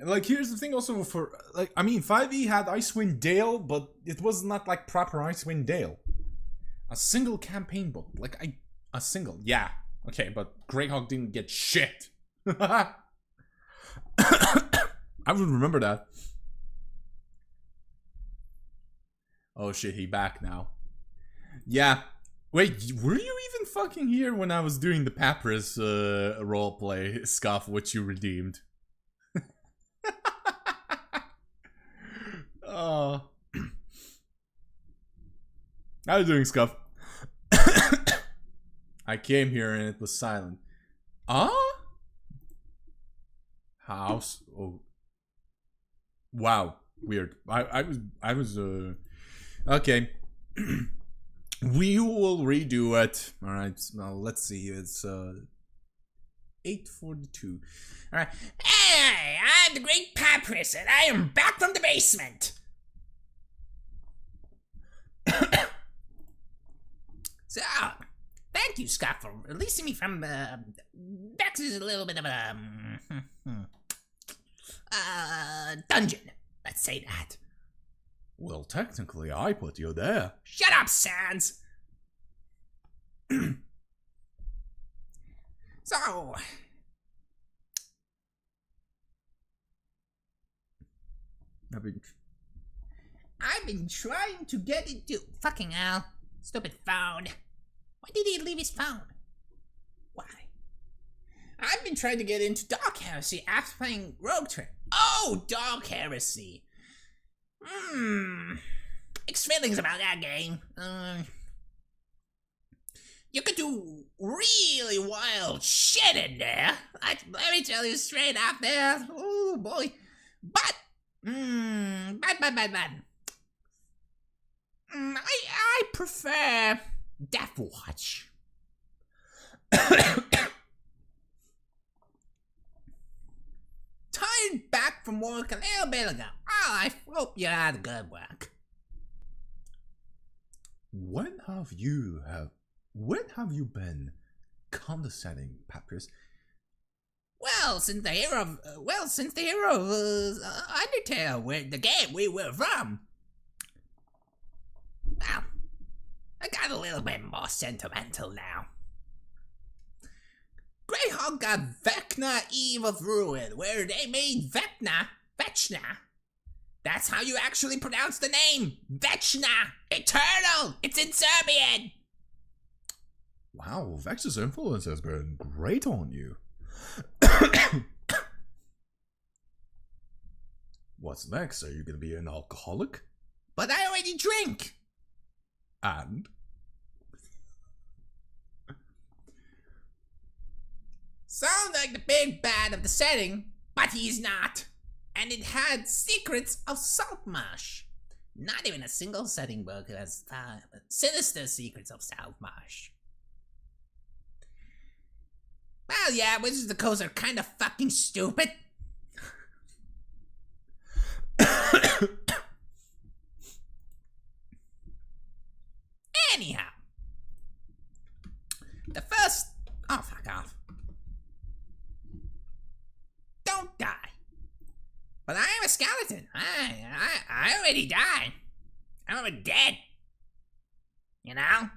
Like, here's the thing also for... Like, I mean, 5e had Icewind Dale, but it was not like proper Icewind Dale. A single campaign book. Like, a single. Yeah. Okay, but Greyhawk didn't get shit. I would remember that. Oh shit, he back now. Yeah. Wait, were you even fucking here when I was doing the Papyrus roleplay Scuff, which you redeemed? Oh. How are you doing, Scuff? I came here and it was silent. House. Oh. Wow. Weird. I was okay. We will redo it. Alright, now let's see. It's 8:42. Alright. Hey, I'm the Great Papyrus and I am back from the basement. So, thank you, Scott, for releasing me from back to a little bit of a dungeon. Let's say that. Well, technically, I put you there. Shut up, Sans. So, I've been trying to get into... Fucking hell. Stupid phone. Why did he leave his phone? Why? I've been trying to get into Dark Heresy after playing Rogue Train. Oh, Dark Heresy. Mixed feelings about that game. You could do really wild shit in there. Let me tell you straight out there. Oh boy. But, bad. I prefer Death Watch. Tired back from work a little bit ago. Oh, I hope you had good work. When have you been condescending, Papyrus? Well, since the hero of Undertale, where the game we were from. Well, I got a little bit more sentimental now. Greyhawk got Vecna Eve of Ruin, where they made Vecna. That's how you actually pronounce the name. Vecna. Eternal. It's in Serbian. Wow, Vex's influence has been great on you. What's next? Are you gonna be an alcoholic? But I already drink. And? Sound like the big bad of the setting, but he's not. And it had Secrets of Saltmarsh. Not even a single setting book has sinister Secrets of Saltmarsh. Well, yeah, Wizards of the Coast are kind of fucking stupid. Anyhow. The first... Oh, fuck off. Don't die. But I am a skeleton. I already died. I'm already dead. You know?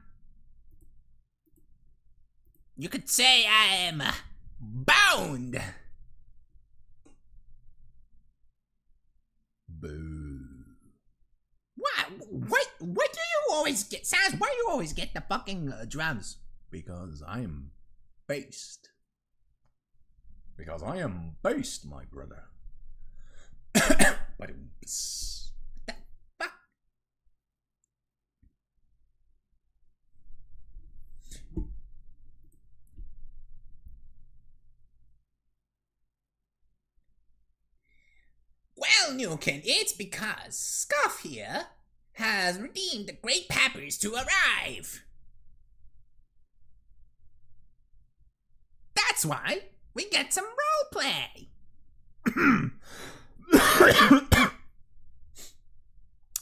You could say I am bound. Boo. What do you always get? Sans, why do you always get the fucking drums? Because I am based. Because I am based, my brother. But The fuck? Well, Nukin, it's because Scuff here has redeemed the Great Peppers to arrive. That's why we get some roleplay.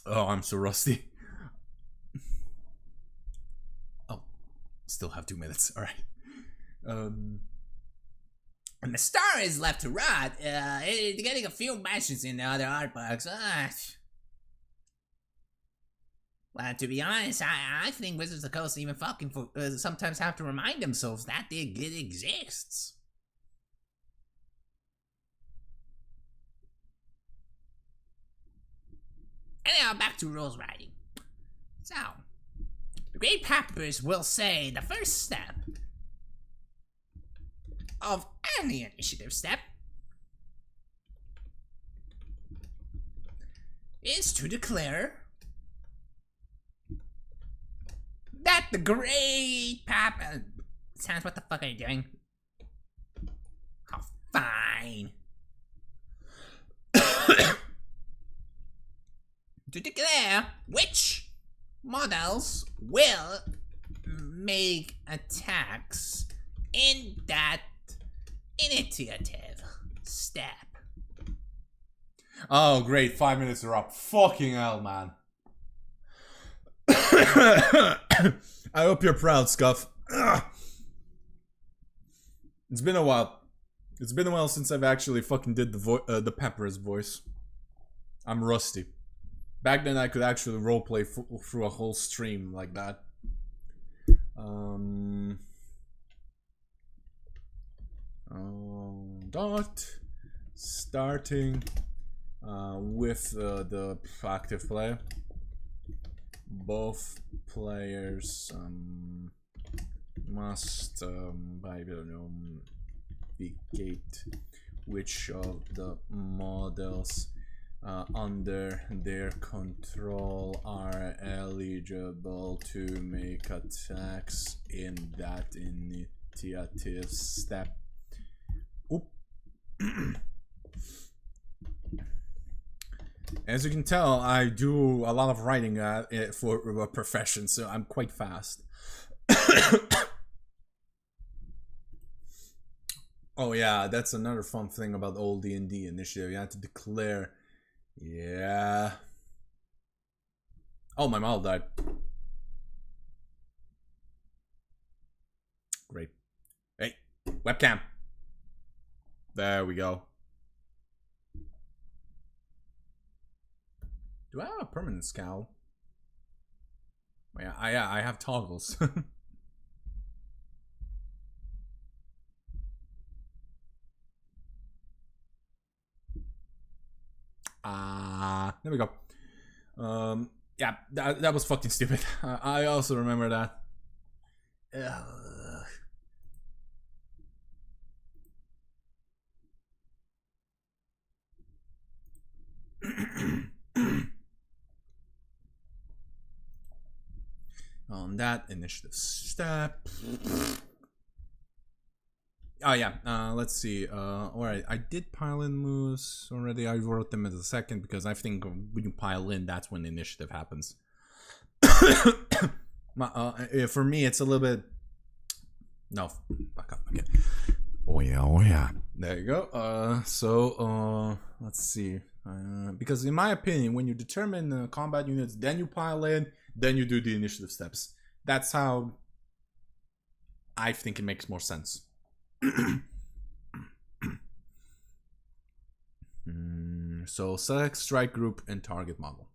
Oh, I'm so rusty. Oh, still have 2 minutes. All right. And the star is left to rot. It's getting a few mentions in the other art books. Well, to be honest, I think Wizards of the Coast even fucking sometimes have to remind themselves that it exists. Anyhow, back to rules writing. So, the Great Peppers will say the first step of any initiative step is to declare that the Great Peppers... Sans, what the fuck are you doing? Oh, fine. To declare which models will make attacks in that initiative step. Oh, great. 5 minutes are up. Fucking hell, man. I hope you're proud, Scuff. It's been a while. It's been a while since I've actually fucking did the Pepper's voice. I'm rusty. Back then I could actually roleplay through a whole stream like that. Starting with the active player. Both players must, I don't know, indicate which of the models under their control are eligible to make attacks in that initiative step. Oop. As you can tell, I do a lot of writing for a profession, so I'm quite fast. Oh yeah, that's another fun thing about the old D&D initiative. You have to declare. Yeah. Oh, my model died. Great. Hey, webcam. There we go. Do I have a permanent scowl? Oh, yeah, I have toggles. There we go. Yeah, that was fucking stupid. I also remember that. On that initiative step. Oh yeah, let's see. Alright, I did pile in moves already. I wrote them as a second because I think when you pile in, that's when the initiative happens. For me, it's a little bit. No, back up again. Oh yeah. There you go. Let's see. Because in my opinion, when you determine combat units, then you pile in, then you do the initiative steps. That's how I think it makes more sense. So select strike group and target model.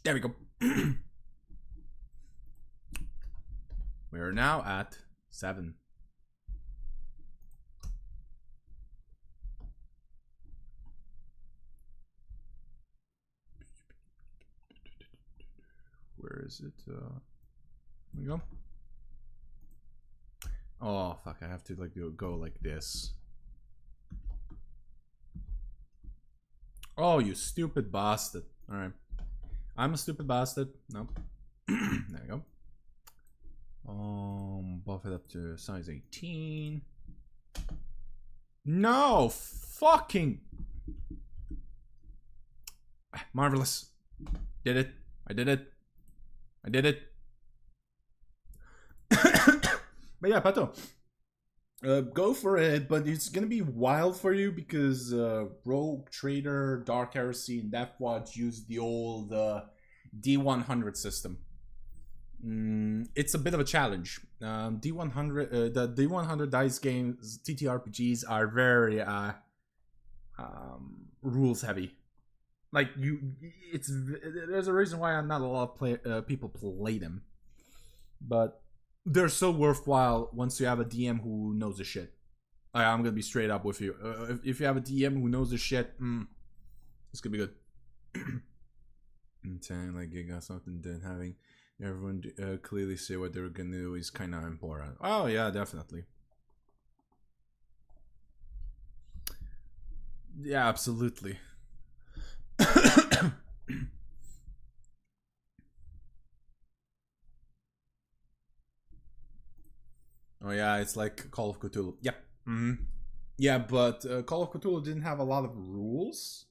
There we go. We are now at 7. Where is it? Here we go. Oh fuck! I have to like go like this. Oh, you stupid bastard! All right, I'm a stupid bastard. Nope. There you go. Buff it up to size 18. No fucking marvelous. Did it? I did it. I did it. But yeah, Pato, go for it, but it's gonna be wild for you because Rogue, Trader, Dark Heresy, and Death Watch use the old D100 system. It's a bit of a challenge. D100, the D100 dice games, TTRPGs are very rules heavy. Like there's a reason why not a lot of people play them, but they're so worthwhile once you have a DM who knows the shit. I'm gonna be straight up with you. If you have a DM who knows the shit, it's gonna be good. And saying like you got something, then having everyone clearly say what they're gonna do is kind of important. Oh yeah, definitely. Yeah, absolutely. Oh yeah, it's like Call of Cthulhu. Yep. Yeah, but Call of Cthulhu didn't have a lot of rules.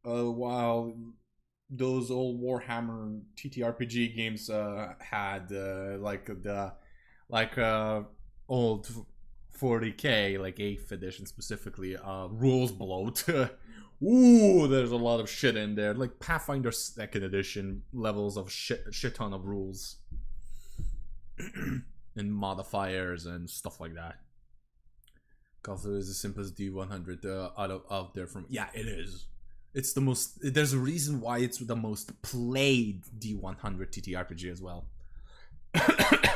While those old Warhammer TTRPG games had old 40k, like 8th edition specifically, rules bloat. Ooh, there's a lot of shit in there. Like Pathfinder 2nd edition levels of shit ton of rules. And modifiers and stuff like that. Also, is the simplest D100 out there from. Yeah, it is. It's the most. There's a reason why it's the most played D100 TTRPG as well.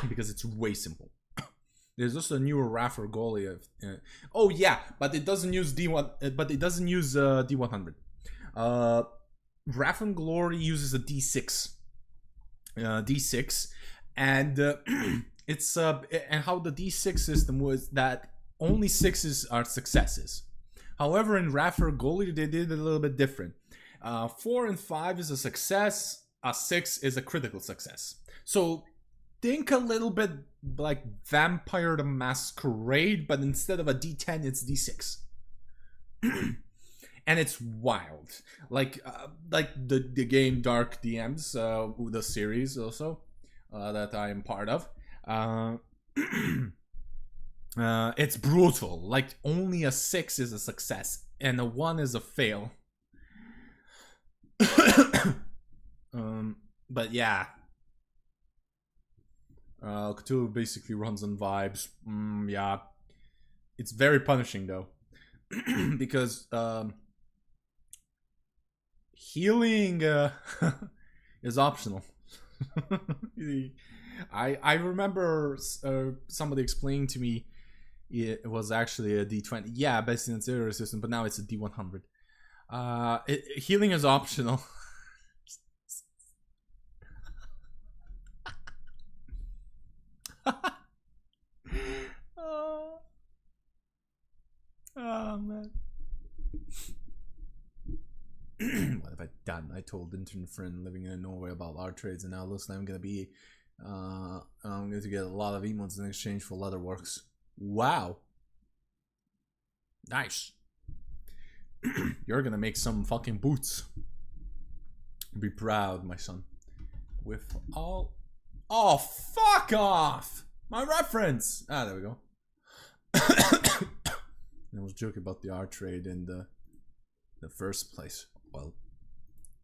Because it's way simple. There's also a newer Raffer goalie. Oh yeah, but it doesn't use D1. But it doesn't use D100. Wrath and Glory uses a D6. D6, and it's and how the D6 system was that only 6s are successes. However, in Raffer Goalie they did it a little bit different. 4 and 5 is a success. A 6 is a critical success. So think a little bit like Vampire the Masquerade, but instead of a D10, it's D6. And it's wild, like the game Dark DMs, the series also that I am part of. It's brutal. Like only a 6 is a success, and a 1 is a fail. But yeah, Cthulhu basically runs on vibes. Yeah, it's very punishing though, because healing is optional. I remember somebody explaining to me it was actually a D20. Yeah, best in zero resistance, but now it's a D100. Healing is optional. Oh man. What have I done? I told intern friend living in Norway about our trades, and now it looks like I'm gonna be I'm going to get a lot of emotes in exchange for leatherworks. Wow. Nice. You're gonna make some fucking boots. Be proud, my son. With all... Oh, fuck off! My reference! Ah, there we go. I was joking about the art trade in the first place.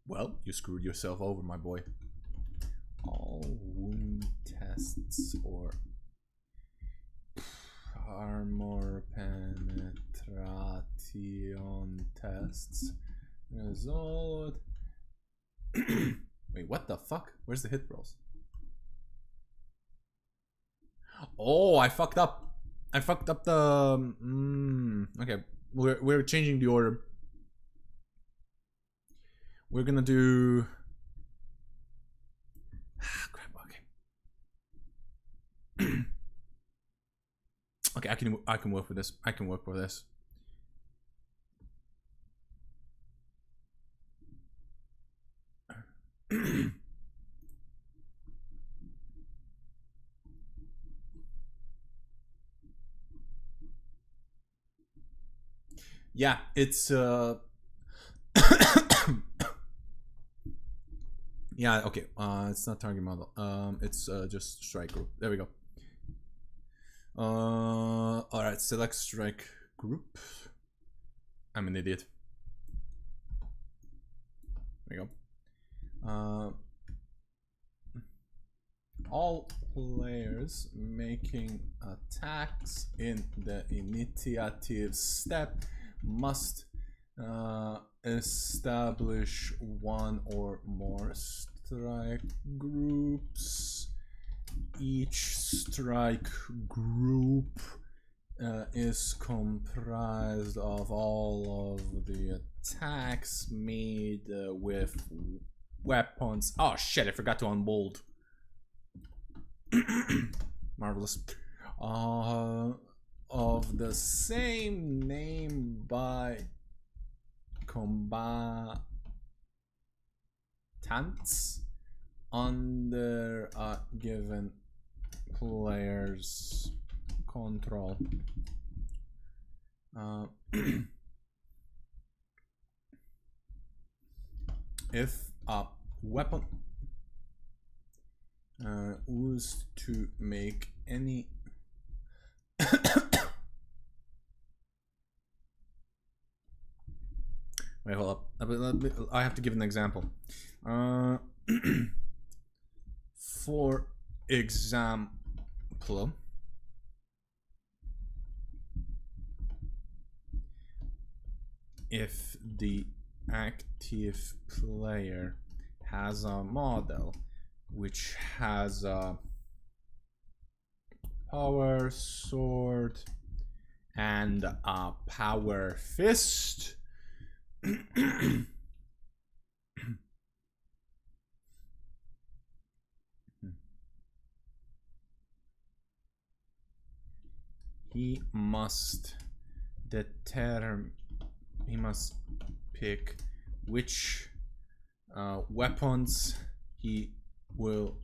Well, you screwed yourself over, my boy. All wound tests or armor penetration tests result. Wait, what the fuck? Where's the hit rolls? Oh, I fucked up. I fucked up the. Okay, we're changing the order. We're gonna do. Crap. Okay. Okay, I can work with this. I can work with this. Yeah, it's yeah, okay. It's not target model. It's just strike group. There we go. Alright, select strike group. I'm an idiot. There we go. All players making attacks in the initiative step must establish one or more strike groups. Each strike group is comprised of all of the attacks made with weapons. Oh shit, I forgot to unbold. Marvelous. Of the same name by combatants under a given player's control. If a weapon used to make any wait, hold up. I have to give an example. For example, if the active player has a model which has a power sword and a power fist. He must pick which weapons he will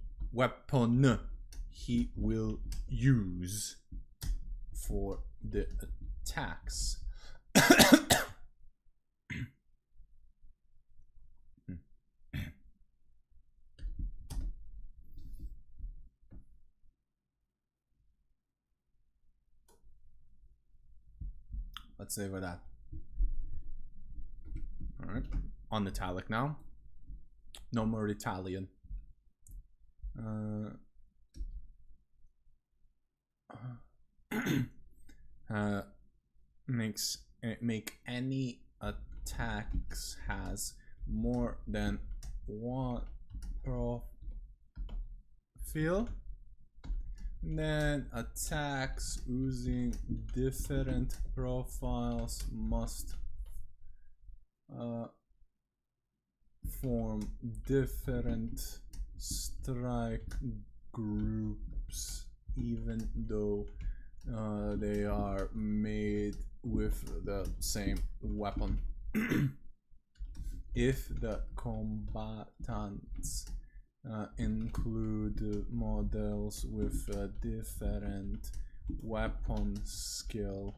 use for the attacks. Let's save with that. Alright, on italic now. No more Italian. Make any attacks has more than one profile. Then attacks using different profiles must form different strike groups, even though they are made with the same weapon. If the combatants include models with different weapon skill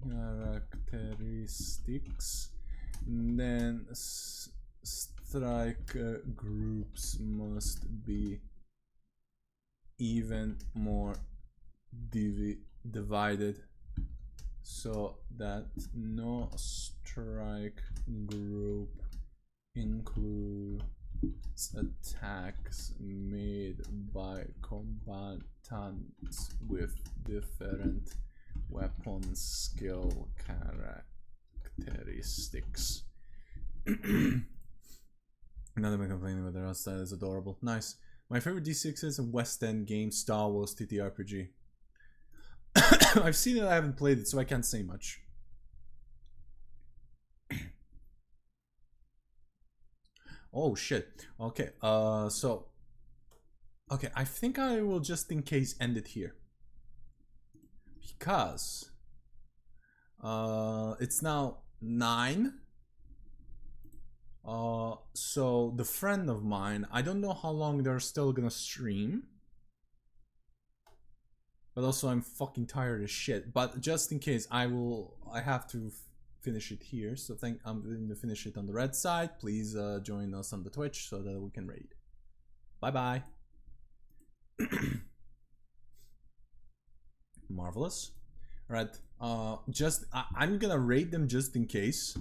characteristics, then strike groups must be even more divided, so that no strike group includes attacks made by combatants with different weapon skill characteristics. Another one complaining about the rest that is adorable. Nice. My favorite D6 is a West End game, Star Wars TTRPG. I've seen it, I haven't played it, so I can't say much. Oh shit. Okay, okay, I think I will just in case end it here. Because it's now 9. So the friend of mine, I don't know how long they're still gonna stream. But also I'm fucking tired as shit. But just in case, I have to finish it here. So I'm going to finish it on the red side. Please join us on the Twitch so that we can raid. Bye bye. Marvelous. Alright, I'm gonna raid them just in case.